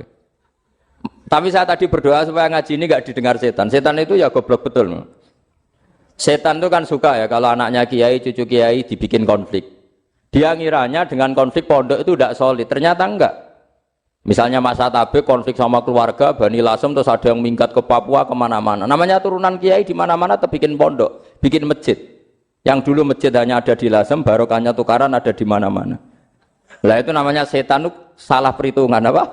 Tapi saya tadi berdoa supaya ngaji ini nggak didengar setan. Setan itu ya goblok betul. Setan itu kan suka ya kalau anaknya kiai, cucu kiai dibikin konflik. Dia ngiranya dengan konflik pondok itu tidak solid. Ternyata enggak. Misalnya Mas Atabek konflik sama keluarga, Bani Lasem, terus ada yang minggat ke Papua kemana-mana. Namanya turunan kiai di mana-mana terbikin pondok, bikin masjid. Yang dulu masjid hanya ada di Lasem, barokahnya tukaran ada di mana-mana. Lah itu namanya setan itu salah perhitungan apa?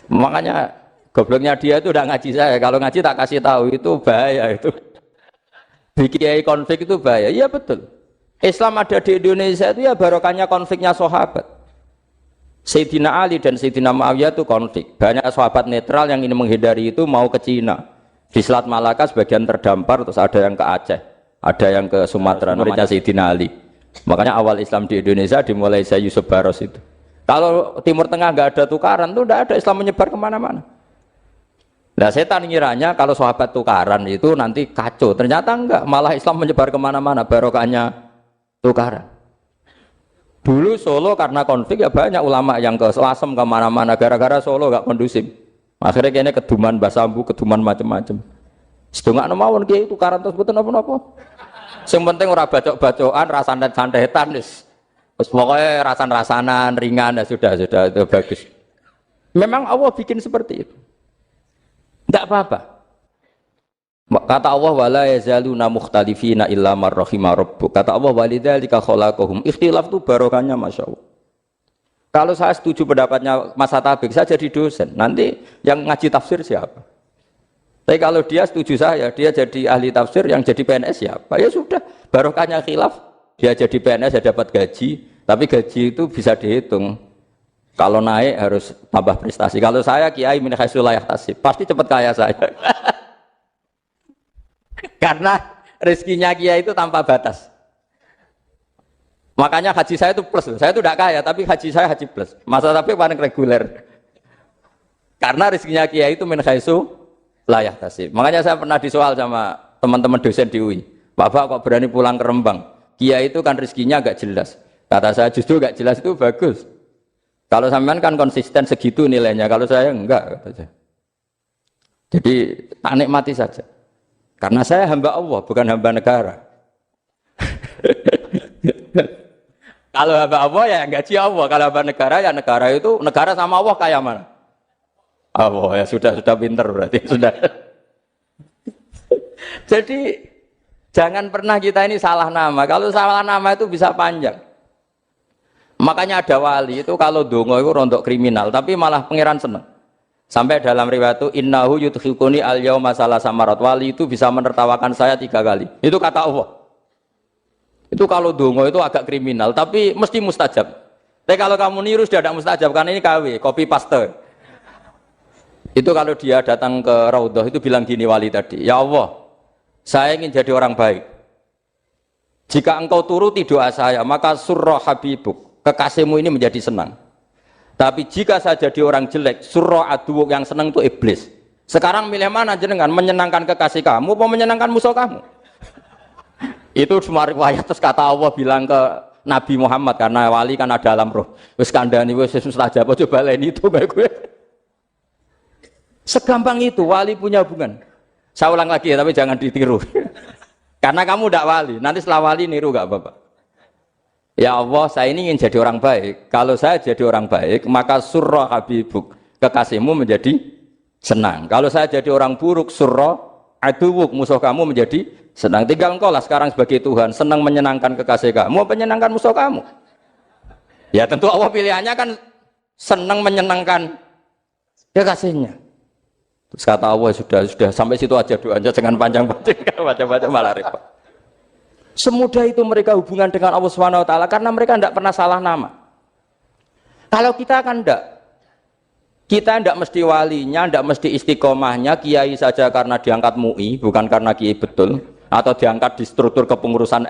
Makanya gobloknya dia itu udah ngaji saya. Kalau ngaji tak kasih tahu itu bahaya itu. Bikin konflik itu bahaya. Iya betul. Islam ada di Indonesia itu ya barokahnya konfliknya sahabat. Sayyidina Ali dan Sayyidina Muawiyah itu konflik. Banyak sahabat netral yang ingin menghindari itu mau ke Cina. Di Selat Malaka sebagian terdampar, terus ada yang ke Aceh, ada yang ke Sumatera. Namanya Sayyidina Ali. Makanya awal Islam di Indonesia dimulai saya Yusuf Baros itu. Kalau Timur Tengah nggak ada tukaran, tuh nggak ada Islam menyebar kemana-mana. Nah setan ngiranya kalau sahabat tukaran itu nanti kacau. Ternyata enggak, malah Islam menyebar kemana-mana, barokahnya tukaran. Dulu Solo karena konflik ya banyak ulama yang ke Lasem kemana-mana, gara-gara Solo nggak kondusif. Akhirnya kayaknya keduman basambu, keduman macam-macam. Setengah mawon kiai tukaran terus betul apa-apa. Yang penting ora bacok-bacokan, rasan-santetan wis. Terus pokoknya rasan-rasanan, ringan, ya sudah itu bagus. Memang Allah bikin seperti itu. Tidak apa-apa. Kata Allah, wala yazaluna mukhtalifina illa man rahima rabbuk. Kata Allah, walidzalika khalaqahum. Ikhtilaf itu barokahnya Masya Allah. Kalau saya setuju pendapatnya Mas Atabek, saya jadi dosen. Nanti yang ngaji tafsir siapa? Tapi kalau dia setuju saya, dia jadi ahli tafsir, yang jadi PNS siapa? Ya sudah, barokahnya khilaf. Dia jadi PNS, dia dapat gaji, tapi gaji itu bisa dihitung. Kalau naik harus tambah prestasi. Kalau saya kiai min haitsu la yahtasib, pasti cepat kaya saya. Karena rezekinya kiai itu tanpa batas. Makanya haji saya itu plus. Saya itu tidak kaya, tapi haji saya haji plus. Masa tapi paling reguler. Karena rezekinya kiai itu min haitsu la yahtasib. Makanya saya pernah disoal sama teman-teman dosen di UI. Bapak kok berani pulang ke Rembang? Kiai itu kan rezekinya agak jelas. Kata saya justru agak jelas itu bagus. Kalau sampean kan konsisten segitu nilainya, kalau saya enggak. Kata saya. Jadi tak nikmati saja. Karena saya hamba Allah, bukan hamba negara. Kalau hamba Allah ya gaji Allah. Kalau hamba negara ya negara itu, negara sama Allah kayak mana? Allah ya sudah pinter berarti sudah. Jadi jangan pernah kita ini salah nama. Kalau salah nama itu bisa panjang. Makanya ada wali itu kalau dongo itu rontok kriminal, tapi malah pangeran seneng. Sampai dalam riwayat itu innahu yudhikuni al-yauma salasa marat. Wali itu bisa menertawakan saya 3 kali. Itu kata Allah. Itu kalau dongo itu agak kriminal, tapi mesti mustajab. Tapi kalau kamu niru sudah tidak mustajab karena ini KW, copy paste. Itu kalau dia datang ke Raudhah itu bilang gini wali tadi, ya Allah, saya ingin jadi orang baik. Jika engkau turuti doa saya, maka surra habibuk, kekasihmu ini menjadi senang. Tapi jika saya jadi orang jelek, surra aduwuk, yang senang itu iblis. Sekarang milih mana jenengan, menyenangkan kekasih kamu atau menyenangkan musuh kamu? Itu cuma riwayat, terus kata Allah bilang ke Nabi Muhammad, karena wali kan ada alam roh. Wis kandhani wis mustajab, coba lain itu kayak gue. Segampang itu wali punya hubungan. Saya ulang lagi ya, tapi jangan ditiru. Karena kamu tidak wali, nanti setelah wali niru gak apa-apa. Ya Allah, saya ini ingin jadi orang baik. Kalau saya jadi orang baik, maka surra habibuk, kekasihmu menjadi senang. Kalau saya jadi orang buruk, surra aduwuk, musuh kamu menjadi senang. Tinggal engkau lah sekarang sebagai Tuhan, senang menyenangkan kekasih kamu, menyenangkan musuh kamu. Ya tentu Allah pilihannya kan senang menyenangkan kekasihnya. Terus kata Allah, sudah sampai situ aja doanya, jangan panjang-panjang, baca-baca malah repot. Semudah itu mereka hubungan dengan Allah Subhanahu wa taala karena mereka tidak pernah salah nama. Kalau kita kan tidak. Kita tidak mesti walinya, tidak mesti istiqomahnya, kiai saja karena diangkat MUI, bukan karena kiai betul, atau diangkat di struktur kepengurusan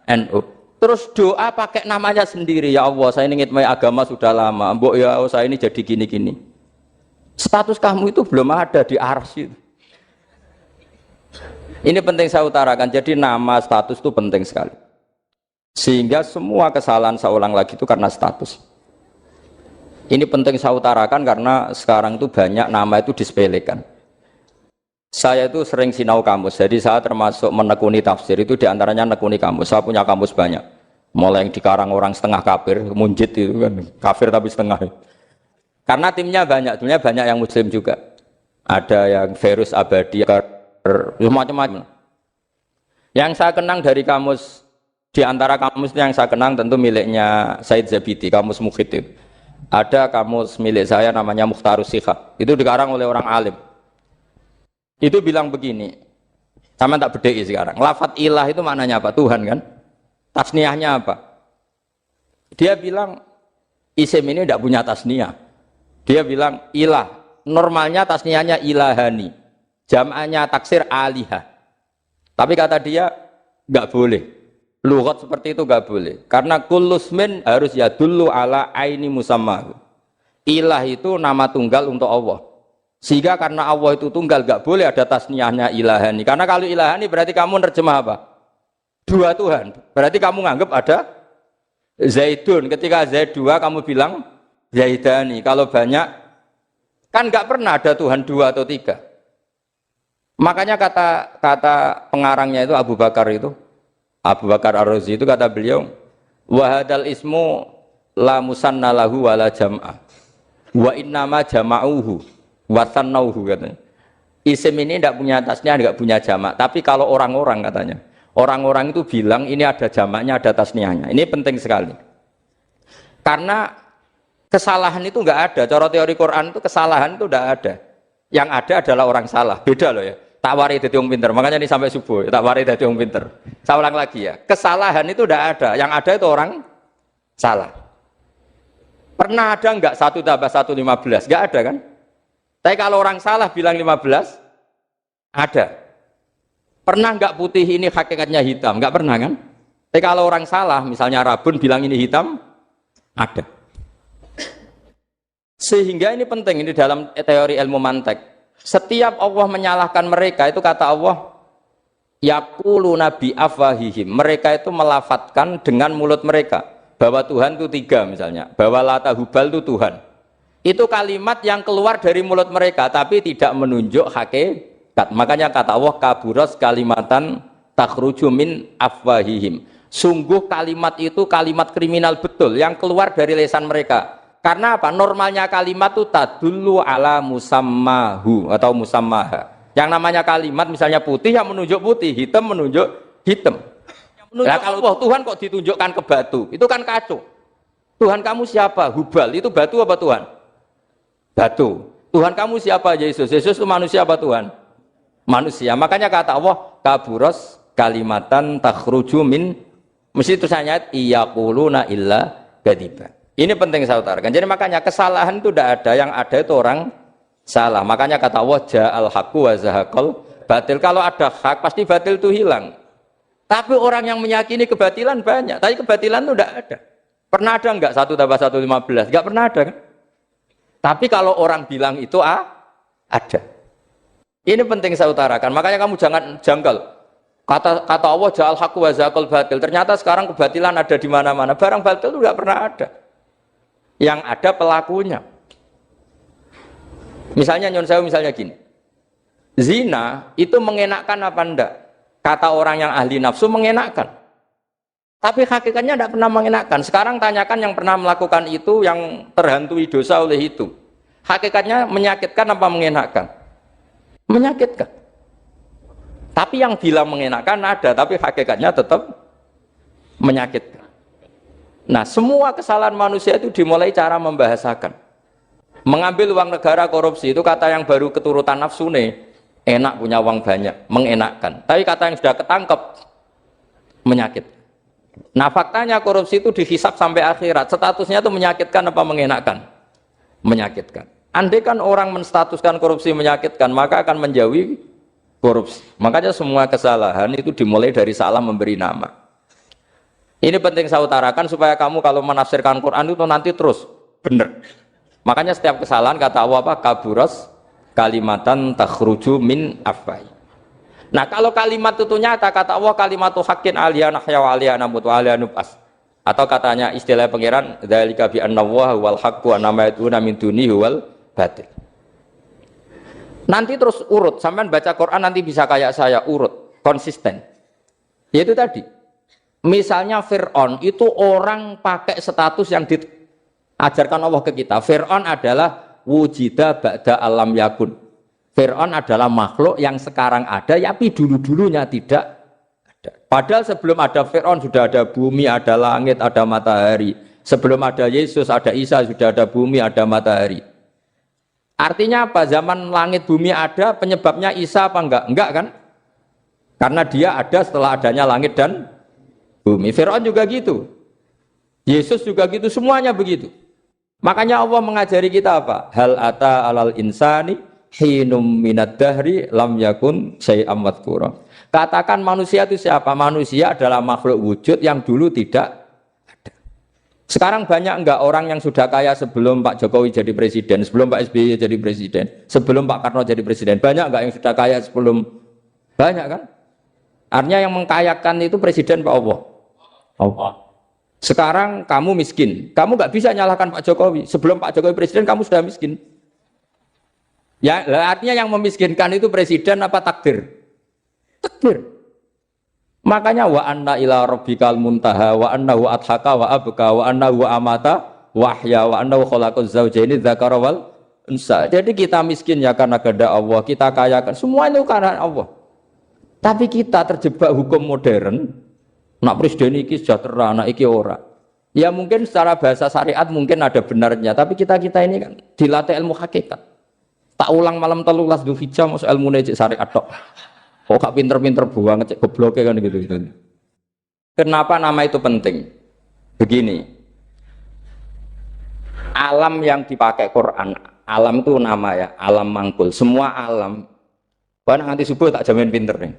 NU. Terus doa pakai namanya sendiri, ya Allah, saya ini ngitmai agama sudah lama, mbok ya saya ini jadi gini-gini. Status kamu itu belum ada di arsy. Ini penting saya utarakan. Jadi nama status itu penting sekali. Sehingga semua kesalahan saya ulang lagi itu karena status. Ini penting saya utarakan karena sekarang itu banyak nama itu disepelekan. Saya itu sering sinau kamus. Jadi saya termasuk menekuni tafsir itu diantaranya menekuni kamus. Saya punya kamus banyak. Mulai yang dikarang orang setengah kafir, munjid itu kan kafir tapi setengah. Karena timnya banyak yang muslim juga. Ada yang virus abadi, macam-macam. Yang saya kenang dari kamus, di antara kamus yang saya kenang tentu miliknya Said Zabidi, kamus Mukhid itu. Ada kamus milik saya namanya Mukhtarus Sikhah. Itu dikarang oleh orang alim. Itu bilang begini, sama tak bedai sekarang. Lafat ilah itu maknanya apa? Tuhan kan? Tasniahnya apa? Dia bilang isim ini tidak punya tasniah. Dia bilang ilah, normalnya tasniahnya ilahani, jam'annya taksir alihah. Tapi kata dia nggak boleh, lughat seperti itu nggak boleh, karena kullusmin harus yadullu ala aini musamma. Ilah itu nama tunggal untuk Allah, sehingga karena Allah itu tunggal nggak boleh ada tasniahnya ilahani. Karena kalau ilahani berarti kamu nerjemah apa? Dua Tuhan. Berarti kamu nganggap ada Zaidun. Ketika Zaid dua kamu bilang Zaidani. Kalau banyak kan nggak pernah ada Tuhan 2 atau 3. Makanya kata pengarangnya itu Abu Bakar Ar-Razi itu kata beliau, wahadal ismu la musanna lahu wala jam'ah wa innama jama'uhu wa sannauhu katanya. Isim ini tidak punya tasniah, tidak punya jamak. Tapi kalau orang-orang katanya, orang-orang itu bilang ini ada jamaknya, ada tasniahnya. Ini penting sekali. Karena kesalahan itu enggak ada. Cara teori Quran itu kesalahan itu enggak ada. Yang ada adalah orang salah. Beda loh ya. Tak wari dadi wong pinter. Makanya ini sampai subuh, tak wari dadi wong pinter. Saya ulang lagi ya. Kesalahan itu enggak ada. Yang ada itu orang salah. Pernah ada enggak 1 tambah 1 15? Enggak ada kan? Tapi kalau orang salah bilang 15, ada. Pernah enggak putih ini hakikatnya hitam? Enggak pernah kan? Tapi kalau orang salah, misalnya Rabun bilang ini hitam, ada. Sehingga ini penting, ini dalam teori ilmu mantek. Setiap Allah menyalahkan mereka, itu kata Allah, yaquluna bi afwahihim. Mereka itu melafatkan dengan mulut mereka bahwa Tuhan itu 3 misalnya, bahwa Lata Hubal itu Tuhan. Itu kalimat yang keluar dari mulut mereka tapi tidak menunjuk hakikat. Makanya kata Allah, kaburas kalimatan takhruju min afwahihim. Sungguh kalimat itu kalimat kriminal betul yang keluar dari lisan mereka. Karena apa? Normalnya kalimat itu tadullu ala musammahu atau musammaha. Yang namanya kalimat misalnya putih yang menunjuk putih, hitam menunjuk hitam. Nah, kalau Tuhan kok ditunjukkan ke batu, itu kan kacau. Tuhan kamu siapa? Hubal, itu batu apa Tuhan? Batu. Tuhan kamu siapa Yesus? Yesus itu manusia apa Tuhan? Manusia. Makanya kata Allah, kaburos kalimatan takhruju min, mesti tulisannya iyaquluna illa kadiba. Ini penting saya utarakan. Jadi makanya kesalahan itu tidak ada, yang ada itu orang salah. Makanya kata Allah, ja'al haqqu wa zahaqal batil. Kalau ada hak pasti batil itu hilang. Tapi orang yang meyakini kebatilan banyak, tapi kebatilan itu tidak ada. Pernah ada enggak 1 tambah 1 15? Enggak pernah ada kan? Tapi kalau orang bilang itu ada. Ini penting saya utarakan. Makanya kamu jangan janggal. Kata Allah ja'al haqqu wa zahaqal batil. Ternyata sekarang kebatilan ada di mana-mana. Barang batil itu enggak pernah ada. Yang ada pelakunya. Misalnya nyon saya misalnya gini. Zina itu mengenakkan apa enggak? Kata orang yang ahli nafsu mengenakkan. Tapi hakikatnya tidak pernah mengenakkan. Sekarang tanyakan yang pernah melakukan itu, yang terhantui dosa oleh itu. Hakikatnya menyakitkan apa mengenakkan? Menyakitkan. Tapi yang bilang mengenakkan ada, tapi hakikatnya tetap menyakitkan. Nah, semua kesalahan manusia itu dimulai cara membahasakan. Mengambil uang negara korupsi itu kata yang baru keturutan nafsu nih. Enak punya uang banyak, mengenakkan. Tapi kata yang sudah ketangkep, menyakitkan. Nah faktanya korupsi itu dihisap sampai akhirat. Statusnya itu menyakitkan apa mengenakkan? Menyakitkan. Andai kan orang menstatuskan korupsi menyakitkan, maka akan menjauhi korupsi. Makanya semua kesalahan itu dimulai dari salah memberi nama. Ini penting saya utarakan supaya kamu kalau menafsirkan Quran itu nanti terus benar. Makanya setiap kesalahan kata Allah apa? Kaburos kalimatan takhruju min afwai. Nah kalau kalimat itu nyata, kata Allah kalimatu haqqin aliyana nahya wa aliyana mut wa aliyana nub'as. Atau katanya istilah pangeran dzalika bi anna wa wal haqqu wa nama yad'una min dunihi wal batil. Nanti terus urut, sampean baca Quran nanti bisa kayak saya, urut, konsisten. Yaitu tadi. Misalnya Fir'aun itu orang pakai status yang diajarkan Allah ke kita. Fir'aun adalah wujida ba'da alam yakun. Fir'aun adalah makhluk yang sekarang ada, tapi dulu-dulunya tidak ada. Padahal sebelum ada Fir'aun sudah ada bumi, ada langit, ada matahari. Sebelum ada Yesus, ada Isa, sudah ada bumi, ada matahari. Artinya apa? Zaman langit bumi ada, penyebabnya Isa apa enggak? Enggak kan? Karena dia ada setelah adanya langit dan bumi. Fir'aun juga gitu. Yesus juga gitu, semuanya begitu. Makanya Allah mengajari kita apa? Hal ata alal insani hinum minad dahri lam yakun syai'am madhkura. Katakan manusia itu siapa? Manusia adalah makhluk wujud yang dulu tidak ada. Sekarang banyak enggak orang yang sudah kaya sebelum Pak Jokowi jadi presiden, sebelum Pak SBY jadi presiden, sebelum Pak Karno jadi presiden? Banyak enggak yang sudah kaya sebelum? Banyak kan? Artinya yang mengkayakan itu presiden Pak Allah. Allah. Sekarang kamu miskin, kamu nggak bisa nyalahkan Pak Jokowi. Sebelum Pak Jokowi presiden, kamu sudah miskin. Ya, artinya yang memiskinkan itu presiden apa takdir? Takdir. Makanya wa anna ila rabbikal muntaha wa annahu adhaka wa abka wa annahu amata wa ahya wa annahu khalaqaz zawjaini dzakara wal unsa. Jadi kita miskin ya karena kehendak Allah, kita kaya kan semua itu karena Allah. Tapi kita terjebak hukum modern. Nak presiden iki sejahtera, nak iki ora. Ya mungkin secara bahasa syariat mungkin ada benarnya, tapi kita ini kan dilatih ilmu hakikat. Tak ulang malam 13 Dzulhijjah masuk ilmu cek syariat tok. Kok gak pinter-pinter buang cek gobloke kan gitu. Kenapa nama itu penting? Begini. Alam yang dipakai Quran, alam itu nama ya, alam mangkul. Semua alam. Wah nanti subuh tak jamin pinter nih.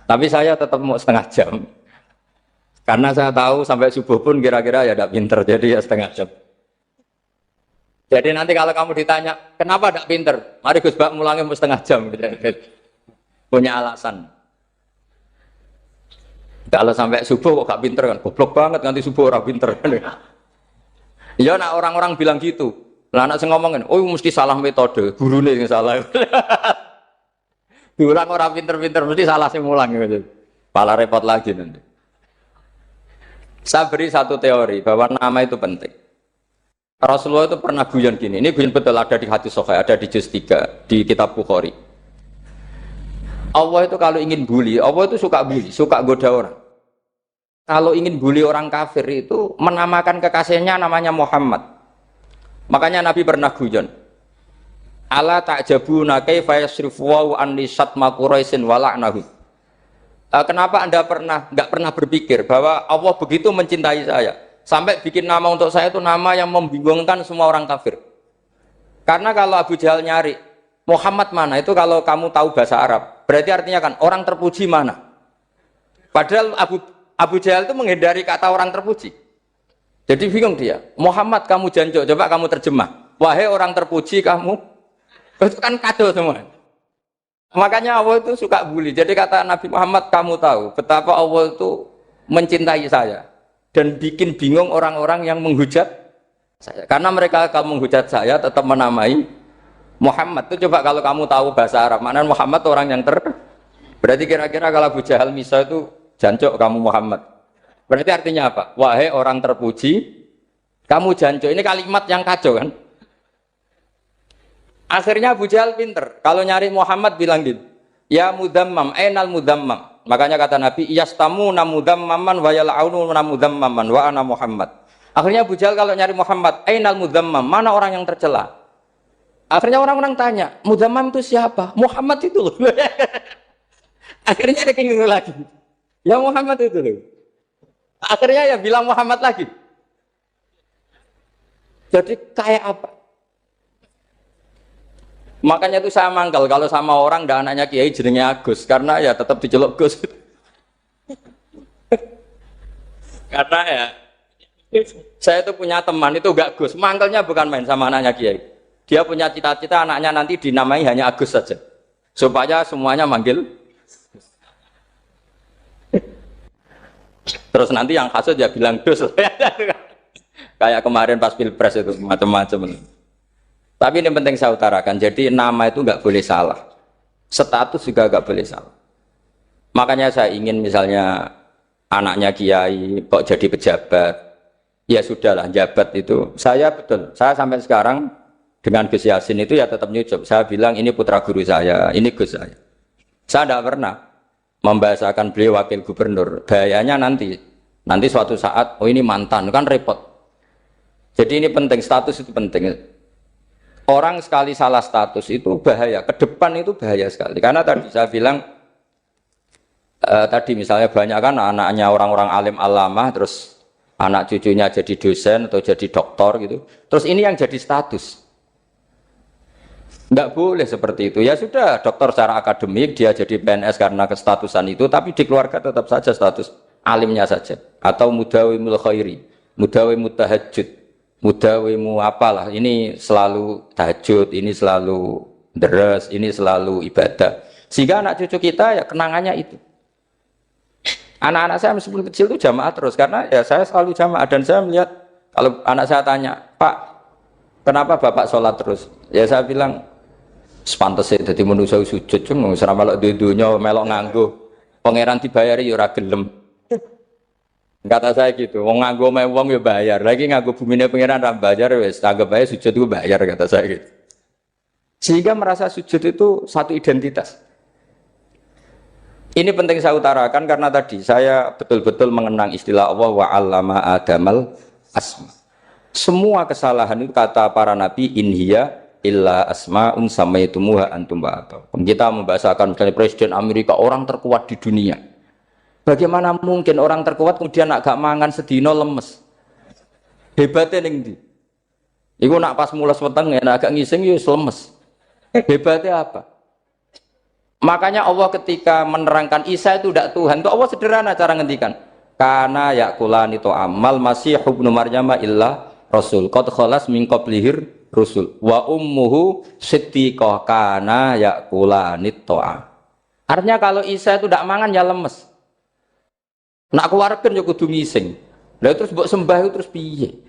Tapi saya tetap mau setengah jam. Karena saya tahu sampai subuh pun kira-kira ya tidak pinter, jadi ya setengah jam. Jadi nanti kalau kamu ditanya, kenapa tidak pinter? Mari Gus Bak mulangnya mau setengah jam. Punya alasan. Kalau sampai subuh kok gak pinter kan? Goblok banget nanti subuh orang pinter. Ya nak orang-orang bilang gitu. Lah anak saya ngomongin, oh mesti salah metode, gurunya yang salah. Diulang orang pinter-pinter, mesti salah sih mulang. Gitu. Pala repot lagi nanti. Saya beri satu teori bahwa nama itu penting. Rasulullah itu pernah guyon gini, ini guyon betul ada di hadis Sahih, ada di juz 3 di kitab Bukhari. Allah itu kalau ingin bully, Allah itu suka bully, suka goda orang. Kalau ingin bully orang kafir itu menamakan kekasihnya namanya Muhammad. Makanya Nabi pernah guyon. Ala ta'jabuna kaifa yasrifu wa anni satma quraisin wa la'nahu. Kenapa Anda enggak pernah berpikir bahwa Allah begitu mencintai saya sampai bikin nama untuk saya itu nama yang membingungkan semua orang kafir. Karena kalau Abu Jahal nyari Muhammad mana itu, kalau kamu tahu bahasa Arab berarti artinya kan orang terpuji mana. Padahal Abu Jahal itu menghindari kata orang terpuji. Jadi bingung dia. Muhammad kamu jancuk, coba kamu terjemah. Wahai orang terpuji kamu, itu kan kado semua. Makanya Allah itu suka bully. Jadi kata Nabi Muhammad, kamu tahu betapa Allah itu mencintai saya dan bikin bingung orang-orang yang menghujat saya. Karena mereka kalau menghujat saya tetap menamai Muhammad. Itu coba kalau kamu tahu bahasa Arab, mana Muhammad orang yang berarti kira-kira kalau Abu Jahal Misa itu jancuk kamu Muhammad. Berarti artinya apa? Wahai orang terpuji, kamu jancuk. Ini kalimat yang kacau kan? Akhirnya Abu Jahal pinter. Kalau nyari Muhammad bilang gitu. Ya mudammam, ainal mudammam. Makanya kata Nabi, yastamuna mudammaman wa yal'aununa mudammaman wa ana Muhammad. Akhirnya Abu Jahal kalau nyari Muhammad, ainal mudammam, mana orang yang tercela? Akhirnya orang-orang tanya, mudammam itu siapa? Muhammad itu loh. Akhirnya dia kenging lagi. Ya Muhammad itu loh. Akhirnya ya bilang Muhammad lagi. Jadi kayak apa? Makanya itu saya mangkal kalau sama orang dan anaknya Kiai jenenge Agus, karena ya tetap diceluk Gus. Karena ya saya itu punya teman itu gak Gus, mangkalnya bukan main sama anaknya Kiai. Dia punya cita-cita anaknya nanti dinamai hanya Agus saja, supaya semuanya manggil. Terus nanti yang hasut ya bilang Dus. Kayak kemarin pas Pilpres itu macam-macam. Tapi ini penting saya utarakan, jadi nama itu nggak boleh salah, status juga nggak boleh salah. Makanya saya ingin misalnya anaknya Kiai kok jadi pejabat, ya sudahlah jabat itu. Saya betul, saya sampai sekarang dengan Gus Yasin itu ya tetap nyucup. Saya bilang ini putra guru saya, ini Gus saya. Saya tidak pernah membahasakan beliau wakil gubernur. Bahayanya nanti suatu saat, oh ini mantan, kan repot. Jadi ini penting, status itu penting. Orang sekali salah status itu bahaya, ke depan itu bahaya sekali. Karena tadi saya bilang, tadi misalnya banyak kan anaknya orang-orang alim alamah, terus anak cucunya jadi dosen atau jadi doktor gitu. Terus ini yang jadi status. Nggak boleh seperti itu. Ya sudah, dokter secara akademik, dia jadi PNS karena kestatusan itu, tapi di keluarga tetap saja status alimnya saja. Atau mudawimul khairi, mudawimut tahajud. Mudawimu apalah, ini selalu tahajud, ini selalu deres, ini selalu ibadah. Sehingga anak cucu kita ya kenangannya itu. Anak-anak saya meskipun kecil itu jamaah terus, karena ya saya selalu jamaah. Dan saya melihat, kalau anak saya tanya, Pak, kenapa Bapak sholat terus? Ya saya bilang, sepantasnya jadi manusia sujud, cuma selama melok dudunya, melok nganggo, pangeran dibayari ya ora gelem. Kata saya gitu, wong nganggo wong ya bayar, lagi nganggo bumine pangeran ra bayar wis anggap ae sujud itu bayar, kata saya gitu. Sehingga merasa sujud itu satu identitas. Ini penting saya utarakan karena tadi saya betul-betul mengenang istilah Allah wa 'allama Adamal asma. Semua kesalahan itu kata para nabi in hiya illa asma'un samaitumuha antum ba'atau. Kita membahasakan misalnya Presiden Amerika orang terkuat di dunia. Bagaimana mungkin orang terkuat kemudian nak gak mangan sedino lemes? Hebatnya ning ndi? Iku nak pas mules weteng ya agak ngising ya lemes. Hebatnya apa? Makanya Allah ketika menerangkan Isa itu tidak Tuhan, itu Allah sederhana cara ngendikan. Karena yakulani to amal masih ibnu Maryam illa rasul. Qad khalas min qablihir rusul. Wa ummuhu siddiqah kana yakulani to'a. Artinya kalau Isa itu tidak mangan ya lemes. Nak keluarkan ya kudu ngising. Lah terus mbok sembah terus piye?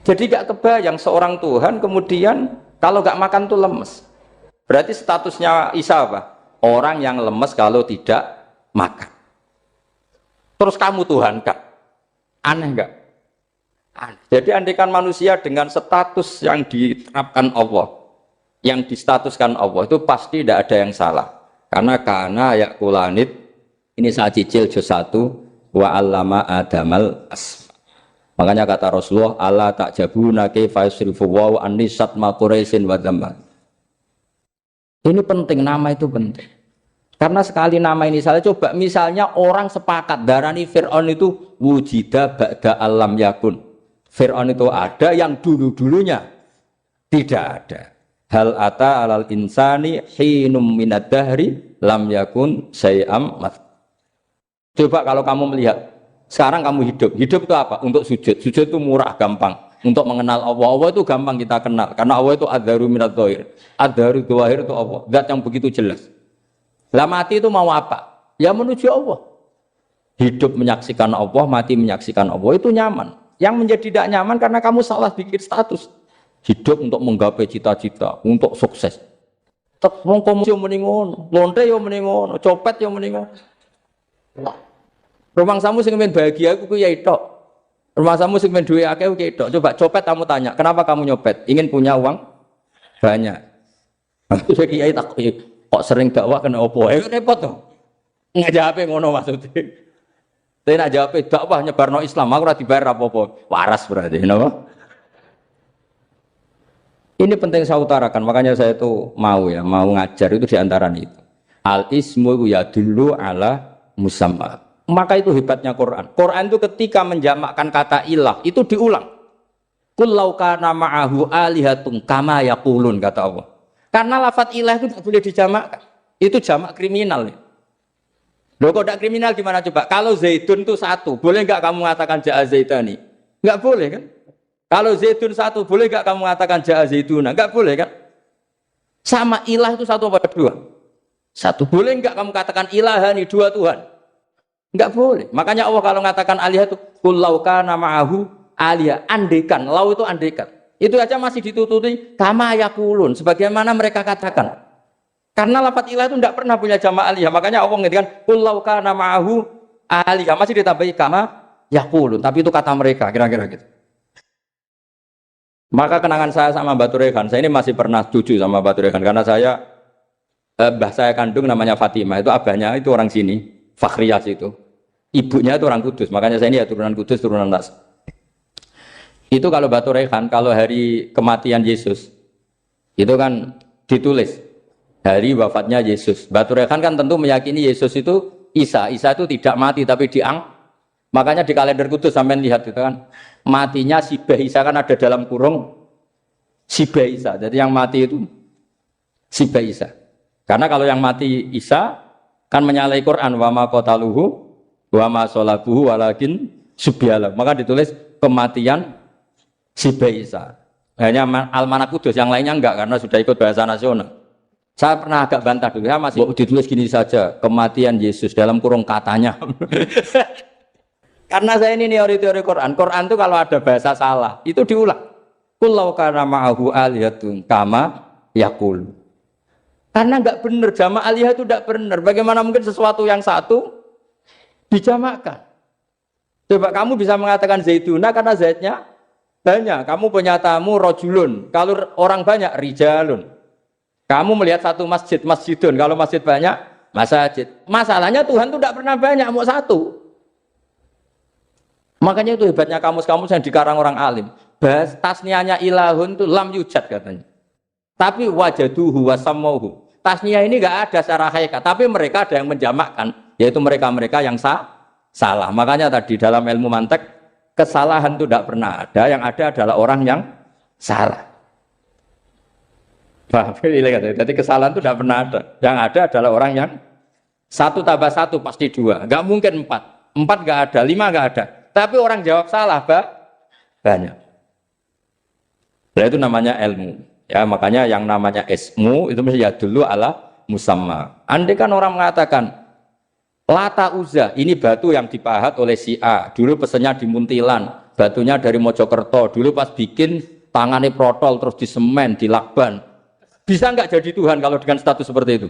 Jadi gak kebayang seorang Tuhan kemudian kalau gak makan tuh lemes. Berarti statusnya Isa apa? Orang yang lemes kalau tidak makan. Terus kamu Tuhan kak? Aneh gak? Aneh. Jadi andaikan manusia dengan status yang diterapkan Allah, yang distatuskan Allah, itu pasti tidak ada yang salah. Karena yakulanit. Ini saya cicil juz 1 wa 'allama Adamal asma. Makanya kata Rasulullah, Allah ta'jabuna kaifa yasrifu wa annisat ma quraisin wa dzamman. Ini penting, nama itu penting. Karena sekali nama ini salah, coba misalnya orang sepakat darani Fir'aun itu wujida ba'da alam yakun. Fir'aun itu ada yang dulu-dulunya tidak ada. Hal ata alal insani hinum minad dahri lam yakun syai'am mat. Coba kalau kamu melihat sekarang kamu hidup itu apa? Untuk sujud. Sujud itu murah, gampang. Untuk mengenal Allah. Allah itu gampang kita kenal. Karena Allah itu adzaru minadz dzahir. Adzaru dzahir itu Allah. Zat yang begitu jelas. Lah mati itu mau apa? Ya menuju Allah. Hidup menyaksikan Allah, mati menyaksikan Allah. Itu nyaman. Yang menjadi tidak nyaman karena kamu salah bikin status. Hidup untuk menggapai cita-cita, untuk sukses. Tek wong komunis yo muni ngono, lonte yo muni ngono, copet yo muni ngono. Rumah samu sing men bahagia aku ku ya tok. Rumah samu sing men duwe akeh ku tok. Coba copet kamu tanya, kenapa kamu nyopet? Ingin punya uang banyak. Aku saya kiai tak kok sering dakwah kena opo? Repot to. Ngajape ngono maksudnya. Tapi nak jawab dakwah nyebarno Islam, aku ora dibayar apa-apa. Waras berarti, napa? Ini penting saya utarakan, makanya saya itu mau ngajar itu diantara itu. Al ismu ya dulu ala musamma. Maka itu hebatnya Quran. Quran itu ketika menjamakkan kata ilah itu diulang. Qul law kana ma'ahu alihatun kama yaqulun, kata Allah. Karena lafaz ilah itu tidak boleh dijamakkan. Itu jamak kriminal. Loh kok tidak kriminal gimana coba? Kalau Zaidun itu satu, boleh enggak kamu mengatakan ja'a Zaidani? Enggak boleh kan? Kalau Zaidun satu, boleh enggak kamu mengatakan ja'a Zaiduna? Enggak boleh kan? Sama ilah itu satu apa dua? Satu. Boleh enggak kamu katakan ilahani, dua Tuhan? Enggak boleh. Makanya Allah kalau mengatakan alihah itu qul law kana ma'ahu alihah, andekan. Lau itu andekan. Itu aja masih ditututi kama yaqulun, sebagaimana mereka katakan. Karena lafaz ilah itu tidak pernah punya jama' alihah. Makanya Allah mengatakan qul law kana ma'ahu alihah, masih ditambahi kama yaqulun, tapi itu kata mereka kira-kira gitu. Maka kenangan saya sama Mbak Turekan, saya ini masih pernah cucu sama Mbak Turekan karena saya mbah saya kandung namanya Fatimah, itu abahnya itu orang sini, Fakhriyas itu. Ibunya itu orang Kudus, makanya saya ini ya turunan Kudus, turunan Nas. Itu kalau Mbak Turekan, kalau hari kematian Yesus, itu kan ditulis hari wafatnya Yesus. Mbak Turekan kan tentu meyakini Yesus itu Isa itu tidak mati tapi makanya di kalender Kudus sampai lihat itu kan. Matinya Sibah Isa kan ada dalam kurung Sibah Isa. Jadi yang mati itu Sibah Isa. Karena kalau yang mati Isa kan menyalahi Quran wa ma qataluhu wa ma salabuhu walakin subyalah. Maka ditulis kematian Sibah Isa. Hanya Almanak Kudus, yang lainnya enggak karena sudah ikut bahasa nasional. Saya pernah agak bantah dulu, saya masih ditulis gini saja, kematian Yesus dalam kurung katanya. Karena saya ini teori Quran. Quran itu kalau ada bahasa salah, itu diulang. Qul law kana ma'ahu alihatun kama yaqul. Karena enggak benar, jama' alihah itu enggak benar. Bagaimana mungkin sesuatu yang satu dijamakkan? Coba kamu bisa mengatakan Zaiduna karena Zaidnya banyak. Kamu punya tamu rojulun. Kalau orang banyak rijalun. Kamu melihat satu masjid, masjidun. Kalau masjid banyak, masjid. Masalahnya Tuhan itu enggak pernah banyak, mau satu. Makanya itu hebatnya kamus-kamus yang dikarang orang alim. Bahas tasniahnya ilahun itu lam yujad katanya. Tapi wajaduhu wasamauhu. Tasniah ini enggak ada secara hakikat, tapi mereka ada yang menjamakkan, yaitu mereka-mereka yang salah. Makanya tadi dalam ilmu mantek, kesalahan itu tidak pernah ada, yang ada adalah orang yang salah. Jadi kesalahan itu tidak pernah ada. Yang ada adalah orang yang satu tambah satu pasti dua. Enggak mungkin empat. Empat enggak ada, lima enggak ada. Tapi orang jawab salah, banyak. Nah, itu namanya ilmu. Ya, makanya yang namanya ismu itu mesti ya dulu ala musamma. Andai kan orang mengatakan Lata Uzza, ini batu yang dipahat oleh si A. Dulu pesennya di Muntilan, batunya dari Mojokerto. Dulu pas bikin tangannya protol terus disemen, dilakban. Bisa nggak jadi Tuhan kalau dengan status seperti itu?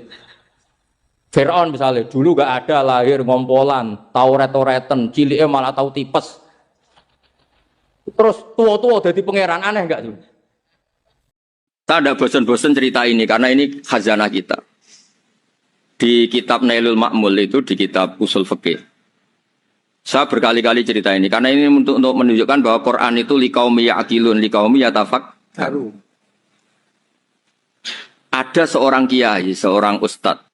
Fir'aun misalnya, dulu gak ada, lahir ngompolan, tahu retoretan, ciliknya malah tahu tipes. Terus tua-tua jadi pangeran, aneh gak tuh? Kita ada bosan-bosan cerita ini, karena ini khazanah kita. Di kitab Nailul Ma'mul itu, di kitab Usul Fiqih. Saya berkali-kali cerita ini, karena ini untuk menunjukkan bahwa Quran itu liqaumi ya'qilun, liqaumi yatafakkarun. ada seorang kiai, seorang ustadz,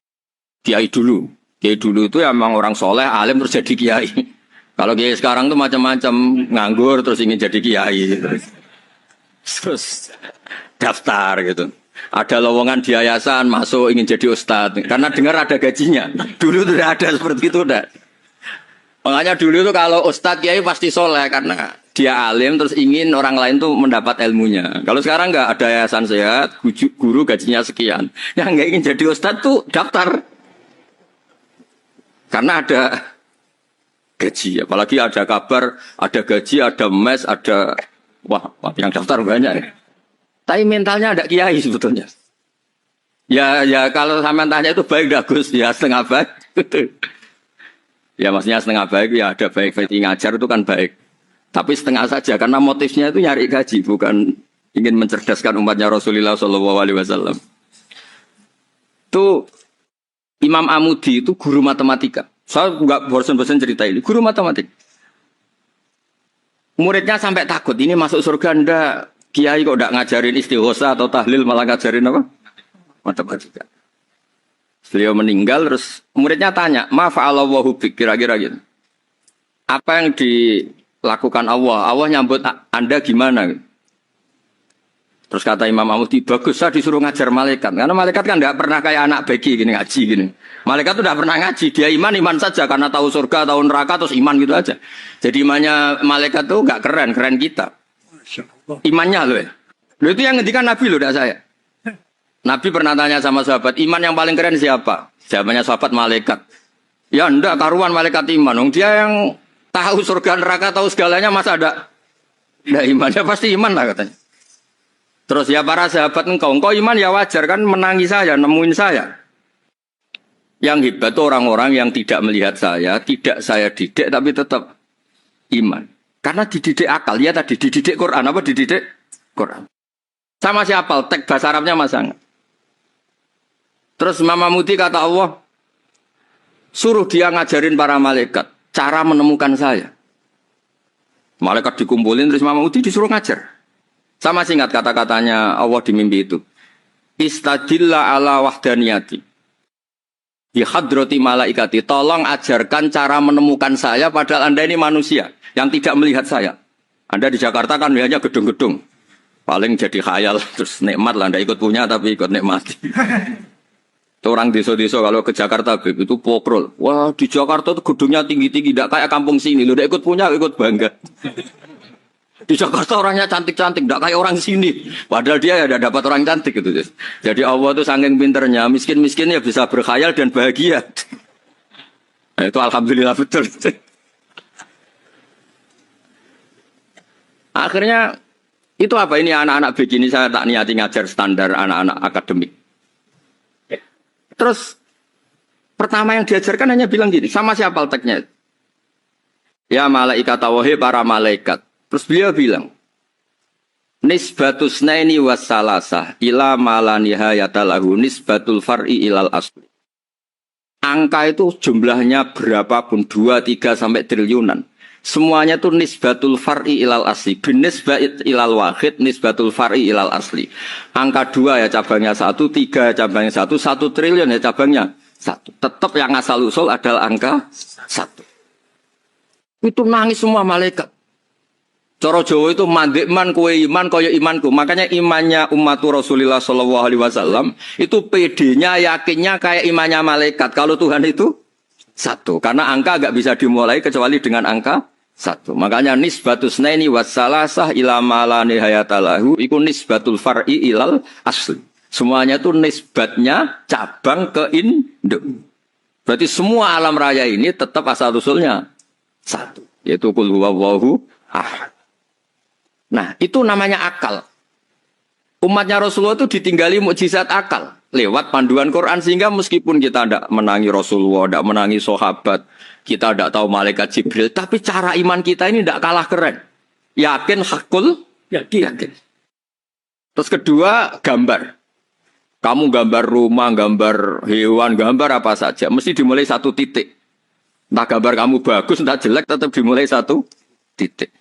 kiai dulu. Kiai dulu itu emang orang soleh, alim terus jadi kiai. Kalau kiai sekarang tuh macam-macam, nganggur terus ingin jadi kiai. Terus daftar gitu. Ada lowongan di yayasan, masuk ingin jadi ustadz. Karena dengar ada gajinya. Dulu tuh ada seperti itu udah. Makanya dulu tuh kalau ustadz kiai pasti soleh karena dia alim terus ingin orang lain tuh mendapat ilmunya. Kalau sekarang nggak ada yayasan sehat, guru gajinya sekian. Yang nggak ingin jadi ustadz tuh daftar. Karena ada gaji, apalagi ada kabar, ada gaji, ada mes, ada wah yang daftar banyak. Tapi mentalnya ada kiai sebetulnya. Ya kalau sampean tanya itu baik dah Gus, ya setengah baik. Ya maksudnya setengah baik ya ada baik ngajar itu kan baik. Tapi setengah saja karena motifnya itu nyari gaji bukan ingin mencerdaskan umatnya Rasulullah SAW. Itu Imam Amudi itu guru matematika. Saya nggak bosan-bosan cerita ini. Guru matematika. Muridnya sampai takut ini masuk surga ndak. Kiai kok ndak ngajarin istighosa atau tahlil malah ngajarin apa? Matematika. Beliau meninggal terus muridnya tanya, "Ma fa'alallahu bik?" Kira-kira gitu. Apa yang dilakukan Allah? Allah nyambut Anda gimana? Terus kata Imam Amudi, bagus saya disuruh ngajar malaikat. Karena malaikat kan tidak pernah kayak anak beki gini ngaji gini. Malaikat itu tidak pernah ngaji. Dia iman saja karena tahu surga, tahu neraka, terus iman gitu aja. Jadi imannya malaikat itu nggak keren, keren kita. Imannya loh ya. Loh itu yang ngendikan Nabi loh, tidak saya. Nabi pernah tanya sama sahabat, iman yang paling keren siapa? Jawabannya sahabat malaikat. Ya enggak, karuan malaikat iman. Dia yang tahu surga, neraka, tahu segalanya masa ada imannya pasti iman lah katanya. Terus ya para sahabat engkau iman ya wajar kan menangi saya, nemuin saya. Yang hebat itu orang-orang yang tidak melihat saya, tidak saya didik tapi tetap iman. Karena dididik akal, ya tadi dididik Quran, apa dididik Quran. Sama siapa? Teks bahasa Arabnya masang. Terus Imam Amudi kata Allah, suruh dia ngajarin para malaikat cara menemukan saya. Malaikat dikumpulin terus Imam Amudi disuruh ngajar. Sama singkat kata-katanya Allah di mimpi itu. Istadilla ala wahdaniyati. Di hadrati malaikati. Tolong ajarkan cara menemukan saya padahal Anda ini manusia yang tidak melihat saya. Anda di Jakarta kan melihatnya gedung-gedung. Paling jadi khayal terus nikmat lah. Anda ikut punya tapi ikut nikmati. Orang desa-desa kalau ke Jakarta itu pokrol. Wah di Jakarta itu gedungnya tinggi-tinggi. Tidak kayak kampung sini. Lu udah ikut punya ikut bangga. Di Jakarta orangnya cantik-cantik, tidak kayak orang sini. Padahal dia ya tidak dapat orang cantik gitu. Jadi Allah itu saking pinternya, miskin-miskin ya bisa berkhayal dan bahagia. Nah, itu alhamdulillah betul. Akhirnya itu apa ini anak-anak begini saya tak niati ngajar standar anak-anak akademik. Terus pertama yang diajarkan hanya bilang gini, sama siapa teknya? Ya malaikat wahai para malaikat. Terus beliau bilang, nisbatus naini wassalasah ila malanihayata lahu nisbatul far'i ilal asli. Angka itu jumlahnya berapapun, 2, 3 sampai triliunan. Semuanya itu nisbatul far'i ilal asli. Binisbat ilal wahid, nisbatul far'i ilal asli. Angka 2 ya cabangnya 1, 3 ya cabangnya 1, 1 triliun ya cabangnya 1. Tetap yang asal usul adalah angka 1. Itu nangis semua malaikat. Cara Jawa itu mandekman kue iman kaya imanku. Makanya imannya umat Rasulullah SAW itu PD-nya, yakinnya kayak imannya malaikat. Kalau Tuhan itu 1. Karena angka agak bisa dimulai kecuali dengan angka 1. Makanya nisbatus naini wassalasah ila malani hayatalahu iku nisbatul far'i ilal asli. Semuanya itu nisbatnya cabang ke induk. Berarti semua alam raya ini tetap asal usulnya 1. Yaitu qul huwallahu ahad. Nah, itu namanya akal. Umatnya Rasulullah itu ditinggali mukjizat akal lewat panduan Quran sehingga meskipun kita tidak menangi Rasulullah, tidak menangi sahabat, kita tidak tahu malaikat Jibril, tapi cara iman kita ini tidak kalah keren. Yakin hakul, yakin. Terus kedua, gambar. Kamu gambar rumah, gambar hewan, gambar apa saja, mesti dimulai 1 titik. Entah gambar kamu bagus, entah jelek, tetap dimulai 1 titik.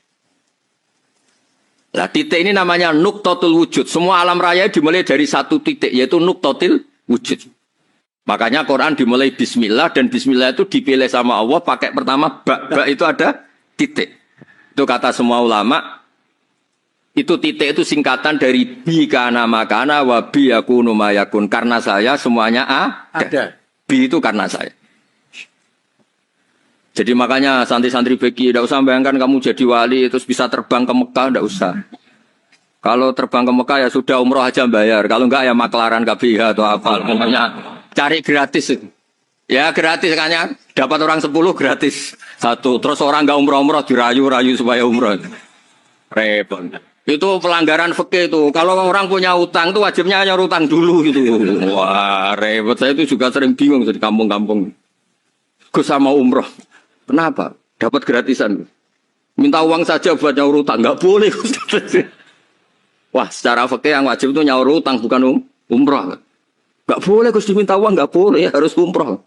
Nah, titik ini namanya nuqtatul wujud. Semua alam raya dimulai dari satu titik, yaitu nuqtatil wujud. Makanya Quran dimulai bismillah, dan bismillah itu dipilih sama Allah pakai pertama ba itu ada titik. Itu kata semua ulama. Itu titik itu singkatan dari bi kana makana wa bi yakunu mayakun. Karena saya semuanya ada. Bi itu karena saya. Jadi makanya santri-santri beki, tidak usah bayangkan kamu jadi wali terus bisa terbang ke Mekah, tidak usah. Kalau terbang ke Mekah ya sudah umroh aja bayar. Kalau enggak ya maklaran KBH atau apa. Pokoknya cari gratis. Ya gratis kayaknya dapat orang 10 gratis. Satu. Terus orang enggak umroh-umroh dirayu-rayu supaya umroh. Repot. Itu pelanggaran fikih itu. Kalau orang punya utang itu wajibnya hanya utang dulu gitu. Wah repot. Saya itu juga sering bingung di kampung-kampung. Gus sama umroh. Kenapa? Dapat gratisan. Minta uang saja buat nyaur utang. Enggak boleh. Wah, secara fikih yang wajib itu nyaur utang bukan umroh. Enggak boleh Gus diminta uang, enggak boleh, harus umroh.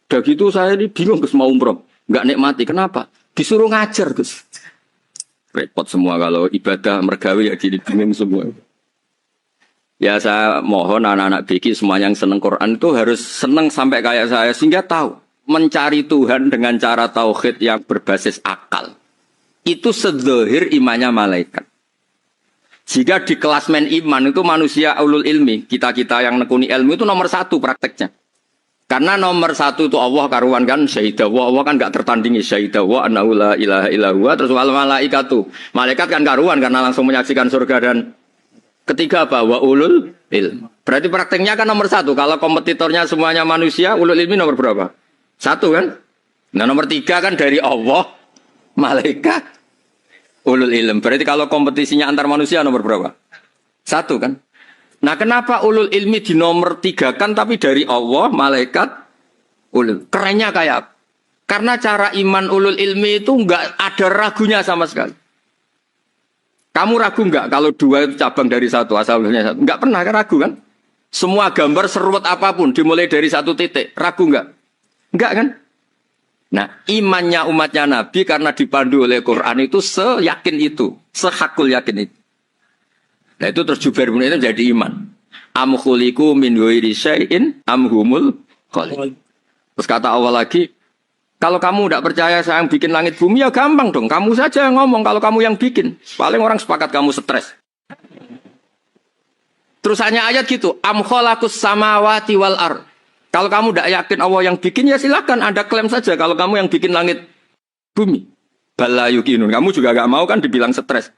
Udah gitu saya ini bingung Gus mau umroh. Enggak nikmati. Kenapa? Disuruh ngajar Gus. Repot semua kalau ibadah mergawe ya jadi bingung semua. Ya saya mohon anak-anak BK semua yang seneng Quran itu harus seneng sampai kayak saya sehingga tahu. Mencari Tuhan dengan cara tauhid yang berbasis akal. Itu sedzahir imannya malaikat. Jika di klasmen iman itu manusia ulul ilmi, kita-kita yang nekuni ilmu itu nomor 1 prakteknya. Karena nomor 1 itu Allah karuan kan, syahidah Allah kan gak tertandingi, syahidah wa annahu la ilaha illallah, terus wal malaikatu. Malaikat kan karuan karena langsung menyaksikan surga, dan ketiga apa? Wa ulul ilm. Berarti prakteknya kan nomor 1. Kalau kompetitornya semuanya manusia, ulul ilmi nomor berapa? 1 kan? Nah nomor 3 kan dari Allah, malaikat, ulul ilm. Berarti kalau kompetisinya antar manusia nomor berapa? 1 kan? Nah kenapa ulul ilmi di nomor 3 kan tapi dari Allah, malaikat, ulul. Kerennya kayak apa? Karena cara iman ulul ilmi itu enggak ada ragunya sama sekali. Kamu ragu enggak kalau 2 itu cabang dari 1, asalnya 1? Enggak pernah kan ragu kan? Semua gambar seruat apapun dimulai dari 1 titik, ragu enggak? Enggak kan? Nah, imannya umatnya Nabi karena dipandu oleh Quran itu seyakin itu, sehakul yakin itu. Nah, itu terus Jubair bin itu jadi iman. Am khuliqu min ghairi syai'in am humul khaliq. Terus kata Allah lagi, kalau kamu tidak percaya saya yang bikin langit bumi ya gampang dong, kamu saja yang ngomong kalau kamu yang bikin. Paling orang sepakat kamu stres. Terus hanya ayat gitu, am khalaqus samawati wal ardh. Kalau kamu tidak yakin Allah yang bikin, ya silakan Anda klaim saja kalau kamu yang bikin langit bumi. Bala yukinun. Kamu juga gak mau kan dibilang stres.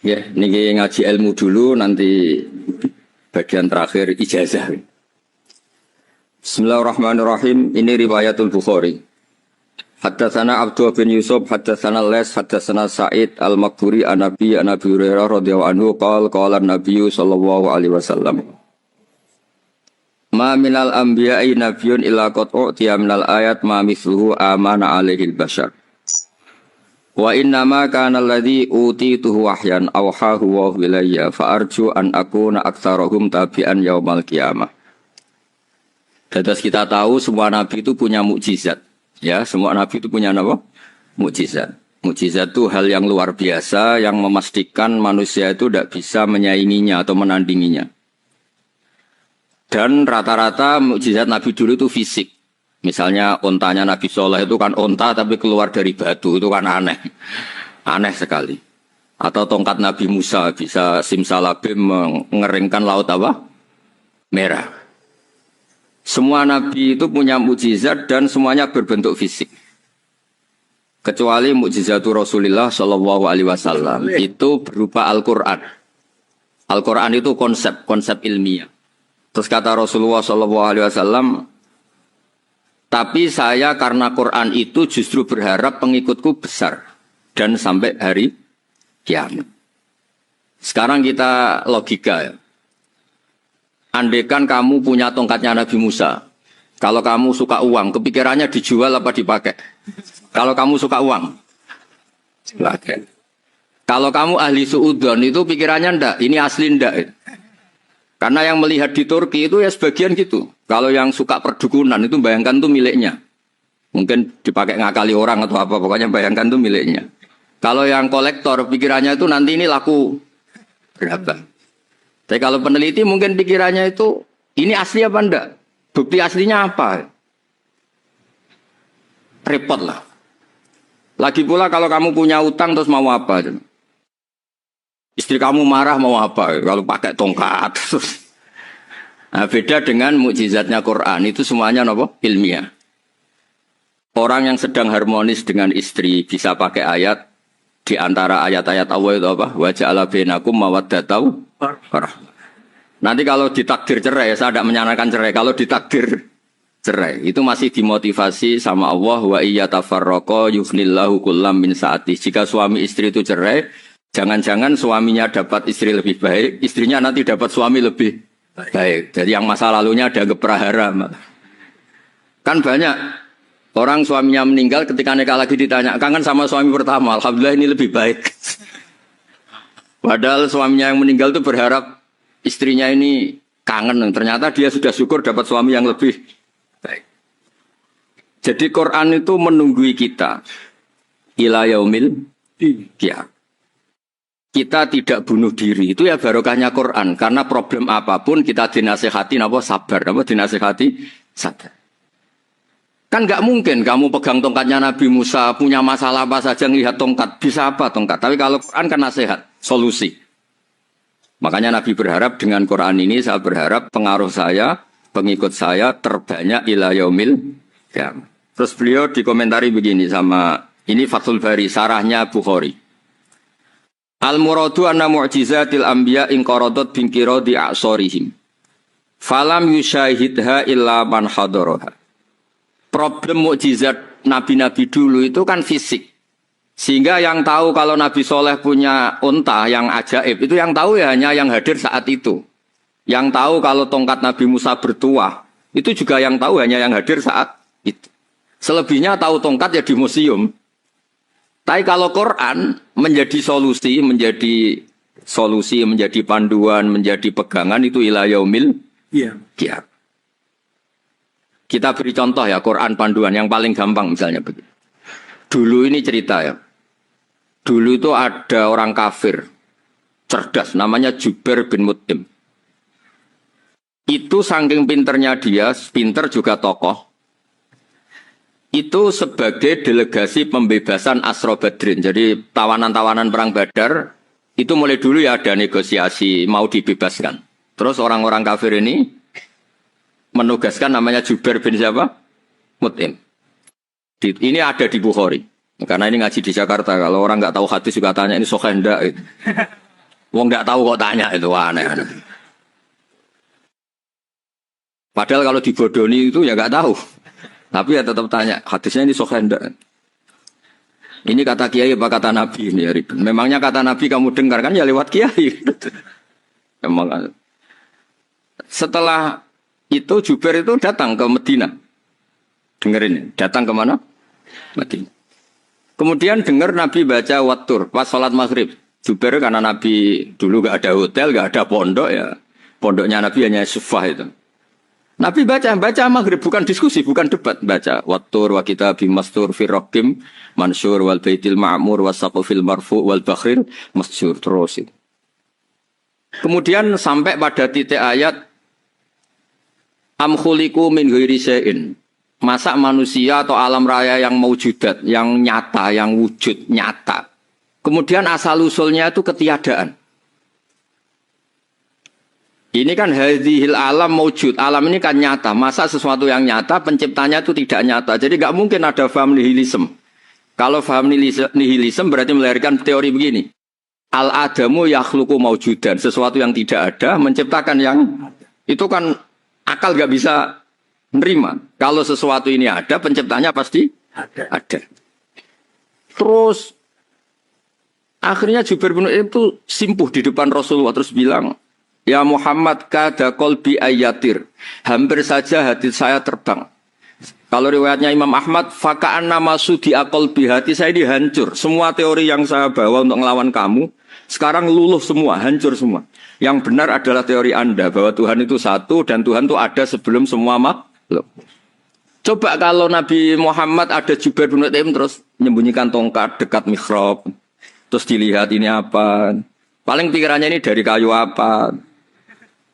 Ya, ini ngaji ilmu dulu, nanti bagian terakhir ijazah. Bismillahirrahmanirrahim. Ini riwayatul Bukhari. Haddatsana Abdullah bin Yusuf, haddatsana Les, haddatsana Sa'id al-Maqburi an Nabi Hurairah radhiyallahu anhu qala an-nabiy sallallahu alaihi wasallam. Ma minal anbiya'i nabiyyun illa qad u'tiya minal ayat ma mithluhu amana alaihil bashar. Wa innama kana alladhi utituhu wahyan awhahu wa ilayya fa arju an akuna aktsarahum tabi'an yaumal qiyamah. Terus kita tahu semua nabi itu punya mukjizat. Ya, semua nabi itu punya apa? Mukjizat. Mukjizat itu hal yang luar biasa yang memastikan manusia itu tidak bisa menyainginya atau menandinginya. Dan rata-rata mukjizat Nabi dulu itu fisik. Misalnya ontanya Nabi Soleh itu kan onta tapi keluar dari batu, itu kan aneh. Aneh sekali. Atau tongkat Nabi Musa bisa simsalabim mengeringkan laut apa? Merah. Semua Nabi itu punya mukjizat dan semuanya berbentuk fisik. Kecuali mukjizatul Rasulullah Shallallahu Alaihi Wasallam itu berupa Al-Quran. Al-Quran itu konsep ilmiah. Terus kata Rasulullah SAW, tapi saya karena Quran itu justru berharap pengikutku besar dan sampai hari kiamat. Sekarang kita logika ya. Andaikan kamu punya tongkatnya Nabi Musa, kalau kamu suka uang, kepikirannya dijual apa dipakai? Kalau kamu suka uang, dipakai. Kalau kamu ahli suudon itu pikirannya ndak, ini asli ndak. Karena yang melihat di Turki itu ya sebagian gitu. Kalau yang suka perdukunan itu bayangkan tuh miliknya. Mungkin dipakai ngakali orang atau apa, pokoknya bayangkan tuh miliknya. Kalau yang kolektor pikirannya itu nanti ini laku berapa. Tapi kalau peneliti mungkin pikirannya itu ini asli apa enggak? Bukti aslinya apa? Repot lah. Lagi pula kalau kamu punya utang terus mau apa? Istri kamu marah mau apa? Kalau pakai tongkat. Nah, beda dengan mukjizatnya Quran itu semuanya apa? Ilmiah. Orang yang sedang harmonis dengan istri bisa pakai ayat di antara ayat-ayat Allah itu apa? Wa ja'ala bainakum mawaddatan warahmah. Nanti kalau ditakdir cerai, saya tidak menyarankan cerai. Kalau ditakdir cerai, itu masih dimotivasi sama Allah. Wa iyyatafarraqa yughnillahu kullam min sa'ati. Jika suami istri itu cerai, jangan-jangan suaminya dapat istri lebih baik, istrinya nanti dapat suami lebih baik. Jadi yang masa lalunya ada keprahara. Kan banyak orang suaminya meninggal ketika nikah lagi ditanya, kangen sama suami pertama, alhamdulillah ini lebih baik. Padahal suaminya yang meninggal itu berharap istrinya ini kangen, ternyata dia sudah syukur dapat suami yang lebih baik. Jadi Quran itu menunggui kita ila yaumil qiyamah. Kita tidak bunuh diri, itu ya barokahnya Quran. Karena problem apapun kita dinasihati apa sabar, apa dinasihati sabar. Kan nggak mungkin kamu pegang tongkatnya Nabi Musa, punya masalah apa saja ngelihat tongkat, bisa apa tongkat. Tapi kalau Quran kan nasihat, solusi. Makanya Nabi berharap dengan Quran ini, saya berharap pengaruh saya, pengikut saya terbanyak ila yaumil qiyamah. Terus beliau dikomentari begini sama, ini Fathul Bari, sarahnya Bukhari. Al-muradu anna mu'jizatil anbiya inqaradat binqiradi a'sorihim. Falam yusyahidha illa man hadaraha. Problem mukjizat nabi-nabi dulu itu kan fisik. Sehingga yang tahu kalau Nabi Soleh punya unta yang ajaib, itu yang tahu ya hanya yang hadir saat itu. Yang tahu kalau tongkat Nabi Musa bertuah, itu juga yang tahu hanya yang hadir saat itu. Selebihnya tahu tongkat ya di museum. Tapi kalau Quran menjadi solusi, menjadi panduan, menjadi pegangan, itu ila yaumil qiyamah. Kita beri contoh ya, Quran panduan yang paling gampang misalnya begini. Dulu ini cerita ya. Dulu itu ada orang kafir cerdas namanya Jubair bin Mut'im. Itu saking pinternya dia, pinter juga tokoh. Itu sebagai delegasi pembebasan Asra Badrin. Jadi tawanan-tawanan perang Badar itu mulai dulu ya ada negosiasi mau dibebaskan. Terus orang-orang kafir ini menugaskan namanya Jubair bin siapa? Mut'im. Ini ada di Bukhari. Karena ini ngaji di Jakarta. Kalau orang nggak tahu hadis juga tanya ini sahih enggak. Wong nggak tahu kok tanya itu aneh. Padahal kalau dibodoni itu ya nggak tahu. Tapi ya tetap tanya hadisnya ini sahih enggak. Ini kata kiai apa kata nabi ini ya ribet. Memangnya kata nabi kamu dengar kan ya lewat kiai. Memang. Setelah itu Jubair itu datang ke Medina. Dengerin, datang ke mana? Medina. Kemudian dengar Nabi baca Wattur pas sholat maghrib. Jubair karena Nabi dulu gak ada hotel, gak ada pondok ya. Pondoknya Nabi hanya sufah itu. Nabi baca maghrib, bukan diskusi, bukan debat. Baca Wattur wa kitabim mastur firrokim mansur wal baitil ma'mur wasaqufil marfu wal bakhril masjur terus itu. Kemudian sampai pada titik ayat am khuliqu min ghairi syai'in. Masa manusia atau alam raya yang maujudat, yang nyata, yang wujud nyata. Kemudian asal-usulnya itu ketiadaan. Ini kan hadhil alam maujud. Alam ini kan nyata. Masa sesuatu yang nyata, penciptanya itu tidak nyata. Jadi nggak mungkin ada faham nihilisme. Kalau faham nihilisme berarti melahirkan teori begini. Al-adamu yakhluqu maujudan. Sesuatu yang tidak ada, menciptakan yang... Itu kan akal nggak bisa... menerima. Kalau sesuatu ini ada, penciptanya pasti ada. Terus akhirnya Jubair bin Mut'im itu simpuh di depan Rasulullah terus bilang, "Ya Muhammad kada qalbi ayatir." Hampir saja hati saya terbang. Kalau riwayatnya Imam Ahmad, faka'anna masudi qalbi, hati saya ini hancur. Semua teori yang saya bawa untuk melawan kamu sekarang luluh semua, hancur semua. Yang benar adalah teori Anda bahwa Tuhan itu satu dan Tuhan itu ada sebelum semua makhluk. Coba kalau Nabi Muhammad ada Jubair bin Mut'im terus menyembunyikan tongkat dekat mihrab, Terus dilihat ini apa. Paling pikirannya ini dari kayu apa.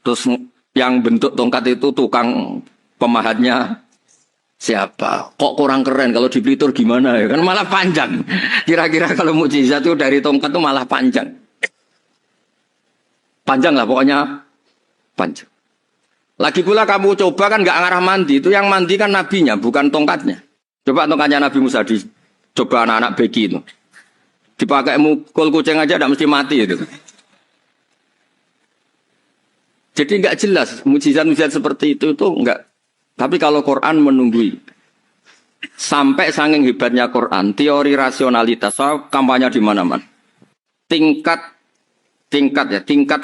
Terus yang bentuk tongkat itu tukang pemahatnya siapa? Kok kurang keren kalau di Blitur gimana ya? Kan malah panjang. Kira-kira kalau mukjizat itu dari tongkat itu malah panjang. Panjang lah pokoknya panjang. Lagi pula kamu coba kan nggak ngarah mandi. Itu yang mandi kan nabinya bukan tongkatnya. Coba tongkatnya Nabi Musa coba anak-anak beki itu. Dipakai mukul kucing aja tidak mesti mati itu. Jadi nggak jelas mukjizat-mukjizat seperti itu nggak. Tapi kalau Quran menunggui sampai saking hebatnya Quran, teori rasionalitas, soal kampanye di mana-mana. Tingkat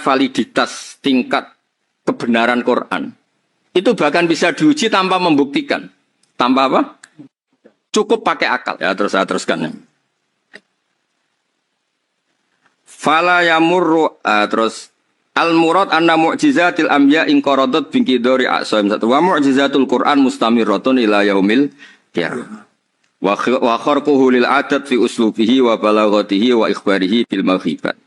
validitas, tingkat kebenaran Quran itu bahkan bisa diuji tanpa membuktikan. Tanpa apa? Cukup pakai akal. Ya terus saya teruskan. Fala yamurru terus al-murad anna mu'jizatil anbiya in qaradat bi qidari a'saim satu wa mu'jizatul Qur'an mustamirratun ila yaumil qiyamah. Wa kharquhu lil adat fi uslubihi wa balaghatihi wa ikhbarihi bil mawhibat.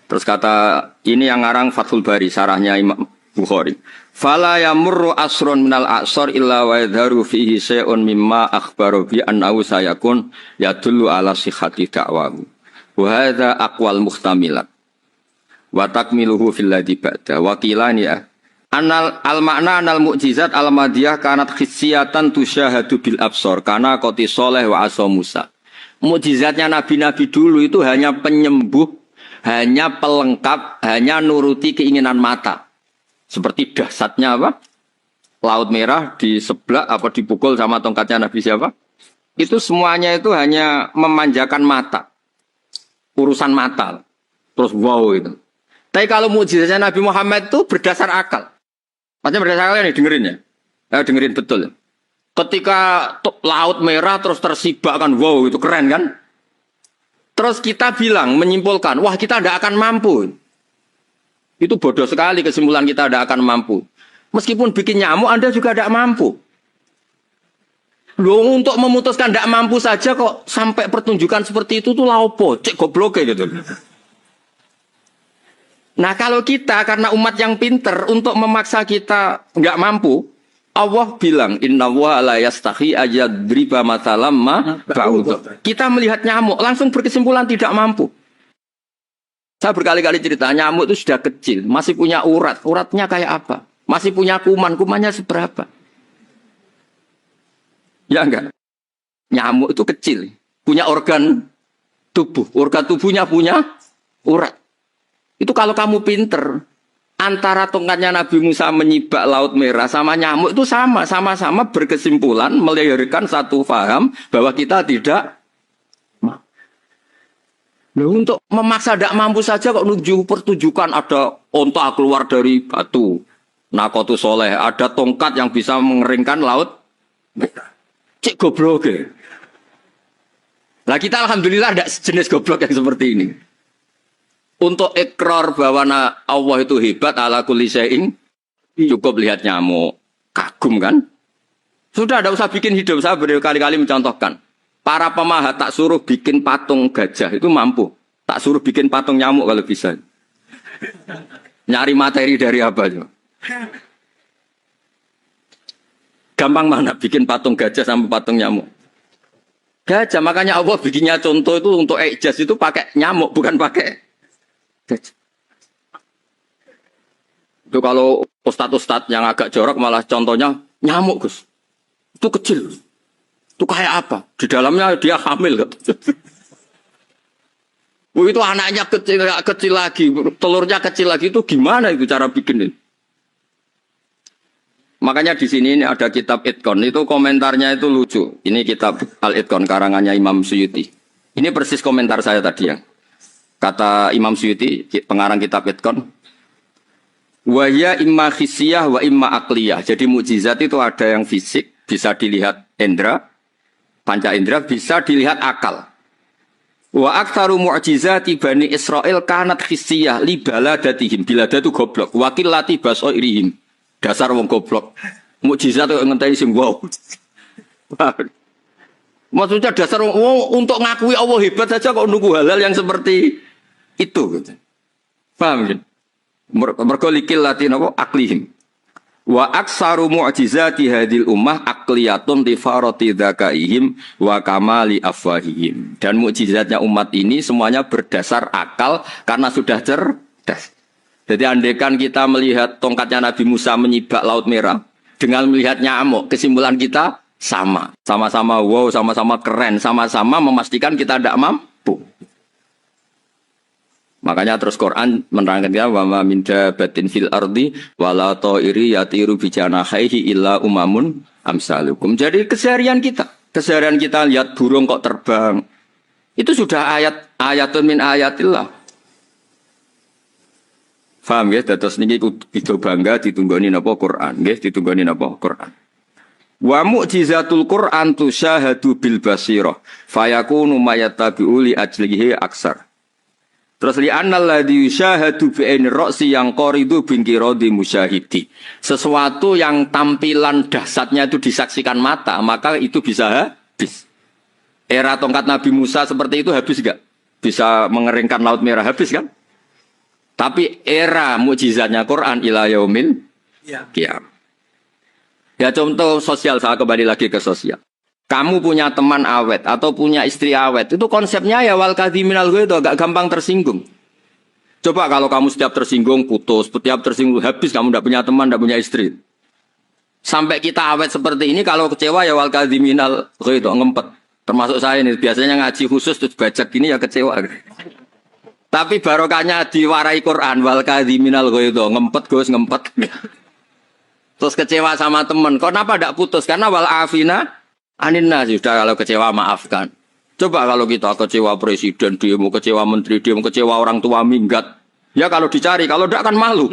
Terus kata ini yang ngarang Fathul Bari sarahnya Imam Bukhari. Fala yamurru asrun minal a'sar illa wa yadharu fihi syai'un mimma akhbaru bi annahu sayakun yadullu ala sihhati da'wahu. Wa hadza aqwal muhtamilat. Wa takmiluhu fil ladzi ba'da. Wa qilani ya. Anal al makna anal mukjizat al madiyah kanat khissiyatan tusyahadu bil absar kana qati Shalih wa asa Musa. Mukjizatnya nabi-nabi dulu itu hanya penyembuh, hanya pelengkap, hanya nuruti keinginan mata. Seperti dahsyatnya apa? Laut Merah di sebelah apa dipukul sama tongkatnya Nabi siapa? Itu semuanya itu hanya memanjakan mata. Urusan mata. Terus wow itu. Tapi kalau mukjizatnya Nabi Muhammad itu berdasar akal. Maksudnya berdasar akal nih dengerin ya. Dengerin betul. Ketika Laut Merah terus tersibak kan wow itu keren kan? Terus kita bilang menyimpulkan, wah kita tidak akan mampu. Itu bodoh sekali kesimpulan kita tidak akan mampu. Meskipun bikin nyamuk Anda juga tidak mampu. Loh untuk memutuskan tidak mampu saja kok sampai pertunjukan seperti itu tuh laupo, cek goblok gitu. Nah kalau kita karena umat yang pinter untuk memaksa kita nggak mampu, Allah bilang Inna wa la yastahi ayadriba mathalam ma ba'udhu. Kita melihat nyamuk langsung berkesimpulan tidak mampu. Saya berkali-kali cerita, nyamuk itu sudah kecil, masih punya urat, uratnya kayak apa? Masih punya kuman, kumannya seberapa? Ya enggak? Nyamuk itu kecil, punya organ tubuhnya punya urat. Itu kalau kamu pinter, antara tongkatnya Nabi Musa menyibak Laut Merah sama nyamuk itu sama-sama berkesimpulan, melahirkan satu faham bahwa kita tidak. Loh, untuk memaksa tidak mampu saja kok nuju pertunjukan ada onta keluar dari batu. Naqatu Shalih, ada tongkat yang bisa mengeringkan laut. Cek goblok ya. Nah kita alhamdulillah ada jenis goblok yang seperti ini. Untuk ikrar bahwa Allah itu hebat ala kulli syai'in, cukup lihat nyamuk. Kagum kan? Sudah tidak usah bikin hidup. Saya berkali-kali mencontohkan. Para pemahat tak suruh bikin patung gajah itu mampu. Tak suruh bikin patung nyamuk kalau bisa. Nyari materi dari apa coba? Gampang mana bikin patung gajah sama patung nyamuk? Gajah, makanya Allah bikinnya contoh itu untuk ijaz itu pakai nyamuk bukan pakai gajah. Itu kalau ustadz-ustadz yang agak jorok malah contohnya nyamuk Gus. Itu kecil. Itu kayak apa? Di dalamnya dia hamil. Itu anaknya kecil lagi, telurnya kecil lagi itu gimana itu cara bikin ini? Makanya di sini ini ada kitab Itqan itu komentarnya itu lucu. Ini kitab Al-Itqan karangannya Imam Suyuti. Ini persis komentar saya tadi ya. Kata Imam Suyuti pengarang kitab Itqan, wa ya imma khissiyah wa imma aqliyah. Jadi mukjizat itu ada yang fisik bisa dilihat indra. Panca indera bisa dilihat akal. Wa aktsaru mu'jizati Bani Israil kanat khissiyah li baladatihim. Bilada itu goblok. Wa qillati basairihim. Dasar wong goblok. Mukjizat kok ngenteni sing wow. Maksudnya dasar untuk ngakui Allah hebat saja kok nunggu hal-hal yang seperti itu gitu. Paham gitu? Mergo likil latin apa aklihim. Wa aksaru mu'jizati hadil ummah akliyatun li farati dzakaihim wa kamali afwahihim. Dan mukjizatnya umat ini semuanya berdasar akal karena sudah cerdas. Jadi andaikan kita melihat tongkatnya Nabi Musa menyibak Laut Merah dengan melihat nyamuk, kesimpulan kita sama. Sama-sama wow, sama-sama keren, sama-sama memastikan kita tidak mampu. Makanya terus Quran menerangkan ya wa ma min dabatin fil ardi wala ta'iri yatiru bi janahihi illa umamun amsalukum. Jadi keseharian kita lihat burung kok terbang. Itu sudah ayatun min ayatillah. Paham ya? Terus niki kita bangga ditunggoni napa Quran, nggih, ditunggoni napa Quran. Wa mu'jizatul Quran tusyahadu bil basirah fayakunu mayatabi'u li ajlihi aksar. Terus li annal ladzi yusyahadu bi ainir ra'si yang qaridu bin qiradi musyahidi. Sesuatu yang tampilan dahsyatnya itu disaksikan mata, maka itu bisa habis. Era tongkat Nabi Musa seperti itu habis enggak? Bisa mengeringkan Laut Merah habis kan? Tapi era mukjizatnya Quran ila yaumil qiyamah. Ya contoh sosial, saya kembali lagi ke sosial. Kamu punya teman awet atau punya istri awet, itu konsepnya ya wal kadhiminal ghaiz, agak gampang tersinggung. Coba kalau kamu setiap tersinggung putus, setiap tersinggung habis, kamu tidak punya teman, tidak punya istri. Sampai kita awet seperti ini, kalau kecewa ya wal kadhiminal ghaiz, ngempet. Termasuk saya ini, biasanya ngaji khusus terus baca gini ya kecewa. Tapi barokahnya diwarai Quran wal kadhiminal ghaiz, ngempet Gus, ngempet. Terus kecewa sama teman, kenapa tidak putus? Karena wal afina Aninna sudah, kalau kecewa maafkan. Coba kalau kita kecewa presiden demo, kecewa menteri demo, kecewa orang tua minggat. Ya kalau dicari, kalau tidak kan malu.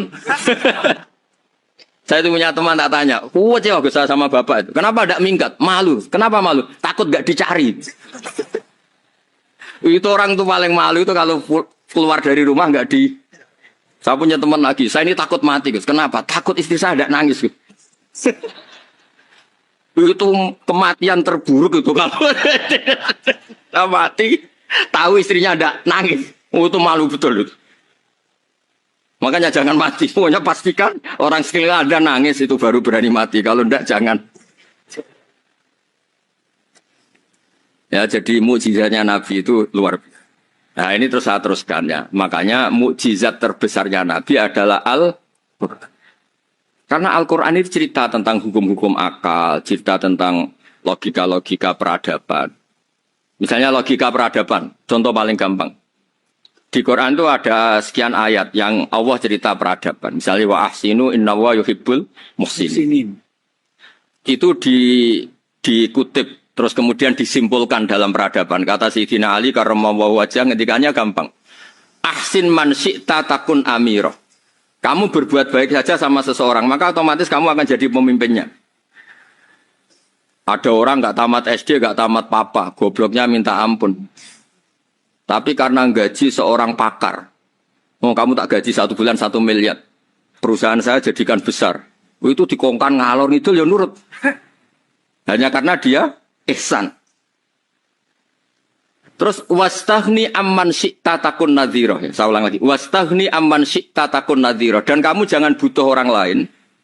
Saya itu punya teman tak tanya, kecewa besar sama bapak itu. Kenapa tidak minggat? Malu. Kenapa malu? Takut gak dicari. Itu orang tuh paling malu itu kalau keluar dari rumah nggak di. Saya punya teman lagi, saya ini takut mati Gus. Kenapa? Takut istri saya tidak nangis Gus. Itu kematian terburuk itu kalau mati tahu istrinya ada nangis, itu malu betul itu. Makanya jangan mati, pokoknya pastikan orang sekeliling ada nangis itu baru berani mati, kalau enggak jangan. Ya jadi mukjizatnya Nabi itu luar biasa. Nah ini terus saya teruskan ya, makanya mukjizat terbesarnya Nabi adalah Al-Quran. Karena Al-Quran itu cerita tentang hukum-hukum akal, cerita tentang logika-logika peradaban. Misalnya logika peradaban, contoh paling gampang. Di Quran itu ada sekian ayat yang Allah cerita peradaban. Misalnya wa ahsinu innallaha yuhibbul muhsinin. Itu dikutip, terus kemudian disimpulkan dalam peradaban. Kata Sayyidina Ali karramallahu wajhah, ngendikannya gampang. Ahsin man syi'ta takun amirah. Kamu berbuat baik saja sama seseorang, maka otomatis kamu akan jadi pemimpinnya. Ada orang nggak tamat SD, nggak tamat papa, gobloknya minta ampun. Tapi karena gaji seorang pakar, kamu tak gaji 1 bulan 1 miliar, perusahaan saya jadikan besar. Itu dikongkan ngalor itu ya nurut. Hanya karena dia ihsan. Terus wastaghni amman syi'ta takun nadhira. Saya ulang lagi. Wastaghni amman syi'ta takun nadhira. Dan kamu jangan butuh orang lain,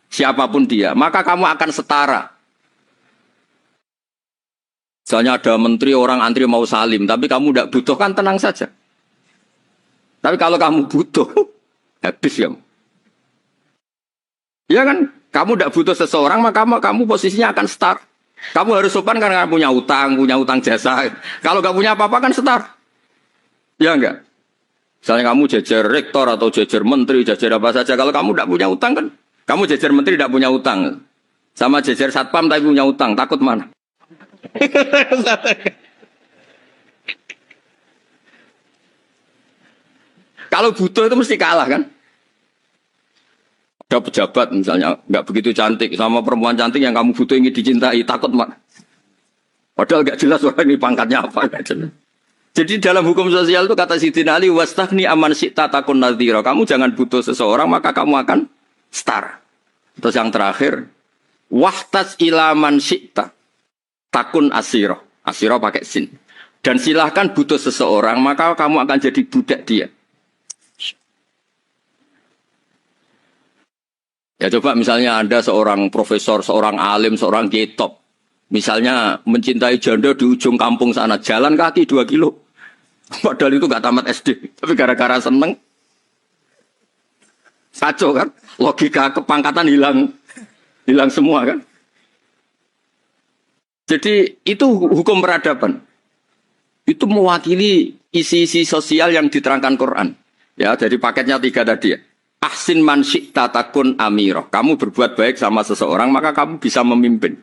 siapapun dia, maka kamu akan setara. Misalnya ada menteri orang antri mau salim, tapi kamu tidak butuh, kan tenang saja. Tapi kalau kamu butuh, habis ya. Ya kan? Kamu tidak butuh seseorang, maka kamu posisinya akan setara. Kamu harus sopan karena punya utang jasa. Kalau gak punya apa-apa kan setar. Ya enggak? Misalnya kamu jajar rektor atau jajar menteri, jajar apa saja. Kalau kamu tidak punya utang kan, kamu jajar menteri tidak punya utang. Sama jajar satpam tapi punya utang, takut mana? Kalau butuh itu mesti kalah kan? Ada pejabat misalnya nggak begitu cantik sama perempuan cantik yang kamu butuh ingin dicintai, takut mak. Padahal nggak jelas orang ini pangkatnya apa. Jadi dalam hukum sosial itu kata Sayyidina Ali wastaghni amman syi'ta takun nadhira. Kamu jangan butuh seseorang maka kamu akan setara. Terus yang terakhir wahtas ila man syi'ta takun asira. Asiro pakai sin. Dan silahkan butuh seseorang, maka kamu akan jadi budak dia. Ya coba misalnya Anda seorang profesor, seorang alim, seorang getop. Misalnya mencintai janda di ujung kampung sana, jalan kaki 2 kilo. Padahal itu gak tamat SD. Tapi gara-gara seneng, kacau kan? Logika kepangkatan hilang semua kan? Jadi itu hukum peradaban. Itu mewakili isi-isi sosial yang diterangkan Quran. Ya, dari paketnya 3 tadi ya. Ahsin man syi'ta takun amiroh. Kamu berbuat baik sama seseorang, maka kamu bisa memimpin.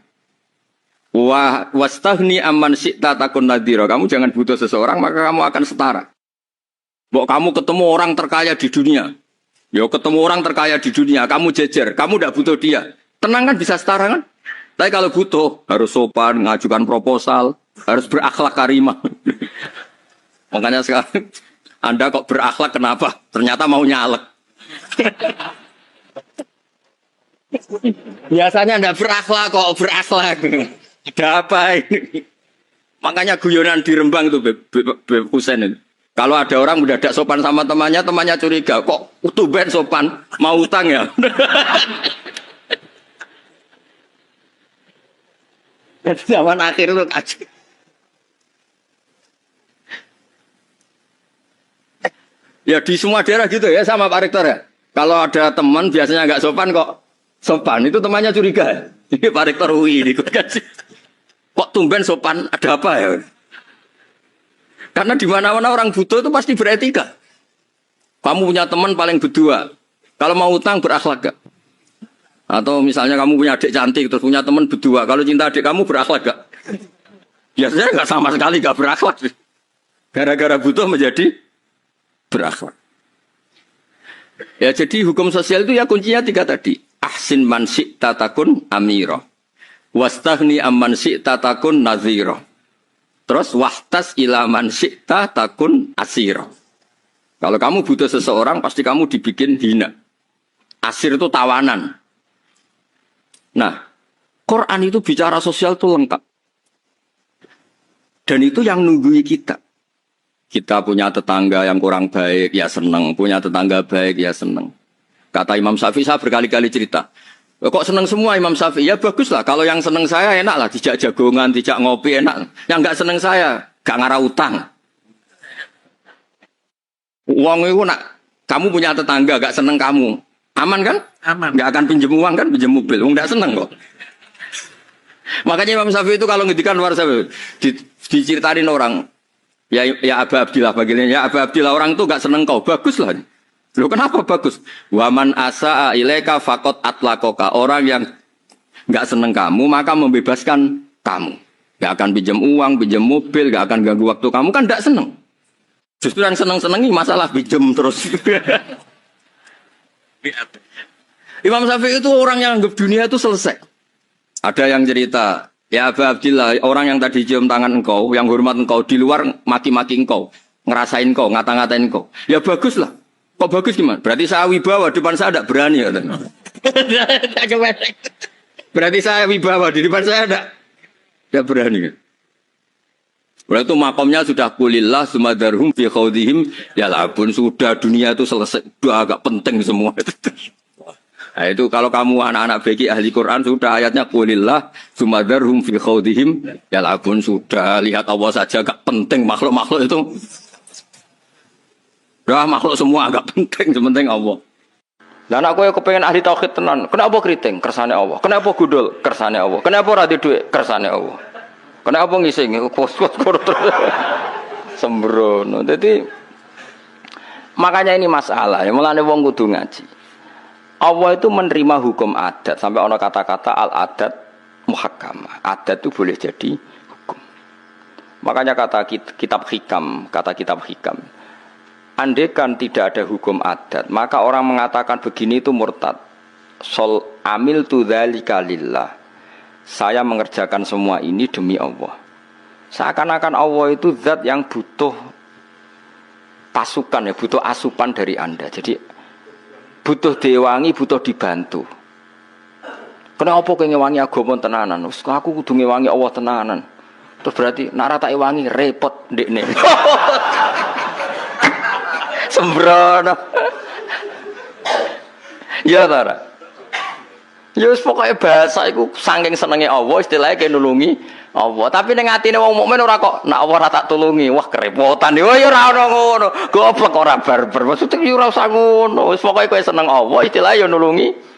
Wastahni amman syi'ta takun nadhiro. Kamu jangan butuh seseorang, maka kamu akan setara. Bahwa kamu ketemu orang terkaya di dunia. Ya ketemu orang terkaya di dunia, kamu jejer, kamu tidak butuh dia. Tenang kan, bisa setara kan? Tapi kalau butuh, harus sopan, ngajukan proposal, harus berakhlak karimah. Makanya sekarang, Anda kok berakhlak kenapa? Ternyata mau nyalek. Biasanya Anda berakhlak kok berakhlak. Ada apa ini? Makanya guyonan di Rembang itu Beb Husein itu. Kalau ada orang udah tidak sopan sama temannya, temannya curiga. Kok tumben sopan? Mau utang ya? Zaman akhir itu kacau. Ya di semua daerah gitu ya sama Pak Rektor ya. Kalau ada teman biasanya nggak sopan kok sopan, itu temannya curiga. Ini Pak Rektor UI ini kok tumben sopan, ada apa ya? Karena di mana-mana orang butuh itu pasti beretika. Kamu punya teman paling berdua, kalau mau utang berakhlak gak? Atau misalnya kamu punya adik cantik terus punya teman berdua, kalau cinta adik kamu berakhlak gak? Biasanya nggak sama sekali gak berakhlak. Gara-gara butuh menjadi berakhlak. Ya jadi hukum sosial itu ya kuncinya 3 tadi. Ahsin man syi'ta takun amiro. Wastahni amman syi'ta takun naziro. Terus wahtas ila man syi'ta takun asiro. Kalau kamu butuh seseorang pasti kamu dibikin hina. Asir itu tawanan. Nah, Quran itu bicara sosial itu lengkap. Dan itu yang nunggui kita. Kita punya tetangga yang kurang baik, ya seneng. Punya tetangga baik, ya seneng. Kata Imam Syafi'i, saya berkali-kali cerita. Kok seneng semua Imam Syafi'i? Ya bagus lah. Kalau yang seneng saya enak lah. Dijak jagongan, dijak ngopi enak. Yang gak seneng saya, gak ngarah utang. Uang itu nak, kamu punya tetangga gak seneng kamu. Aman kan? Aman. Gak akan pinjem uang kan, pinjem mobil. Uang gak seneng kok. Makanya Imam Syafi'i itu kalau ngedikan luar Syafi'i, diceritain orang. Ya Aba Abdillah bagiannya. Ya Aba Abdillah orang itu gak seneng kau. Bagus lah. Loh kenapa bagus? Waman asa'a ilaika faqad atlaqaka. Orang yang enggak seneng kamu maka membebaskan kamu. Enggak akan pinjam uang, pinjam mobil, enggak akan ganggu waktu kamu kan enggak seneng. Justru yang seneng-senengi masalah pinjam terus. Imam Syafi'i itu orang yang anggap dunia itu selesai. Ada yang cerita, ya Aba Abdillah, orang yang tadi cium tangan engkau, yang hormat engkau di luar maki-maki engkau, ngerasain engkau, ngata-ngatain engkau. Ya bagus lah. Kok bagus gimana? Berarti saya wibawa, depan saya tidak berani. Berarti saya wibawa, di depan saya tidak berani. Berarti itu makomnya sudah kulillah, sumadarhum fi khawdihim, ya labun, sudah dunia itu selesai, sudah agak penting semua. Nah itu kalau kamu anak-anak bagi ahli Quran, sudah ayatnya kulillah, sumadarhum fi khawdihim, ya labun, sudah lihat Allah saja agak penting, makhluk-makhluk itu. Dah makhluk semua agak penting, sementing Allah. Dan aku yang kepengen ahli tauhid tenan. Kenapa keriting? Kersane Allah. Kenapa gudul? Kersane Allah. Kenapa ora di duit? Kersane Allah. Kenapa ngising? Kos-kos terus. Sembrono. Jadi makanya ini masalah. Ya mulane wong kudu ngaji. Allah itu menerima hukum adat sampai ana kata-kata al adat muhakkamah. Adat itu boleh jadi hukum. Makanya kata kitab hikam, andaikan tidak ada hukum adat, maka orang mengatakan begini itu murtad. Sol amil tu dzalika lillah. Saya mengerjakan semua ini demi Allah. Seakan-akan Allah itu zat yang butuh pasukan ya, butuh asupan dari Anda. Jadi butuh diwangi, butuh dibantu. Kenapa kowe ngewangi agama tenanan? Aku kudu ngewangi Allah tenanan. Terus berarti nak rata wangi repot ndekne. Sembrono. Ya ta. Ya wis pokoke bahasa iku saking senenge Allah istilahnya kaya nulungi Allah. Tapi ning atine wong mukmin ora kok nak Allah ora tak tulungi, wah kerepotan. Oh ya ora ono ngono. Goblok ora barbar. Maksudnya ya ora usah ngono. Wis pokoke kowe seneng Allah istilahnya ya nulungi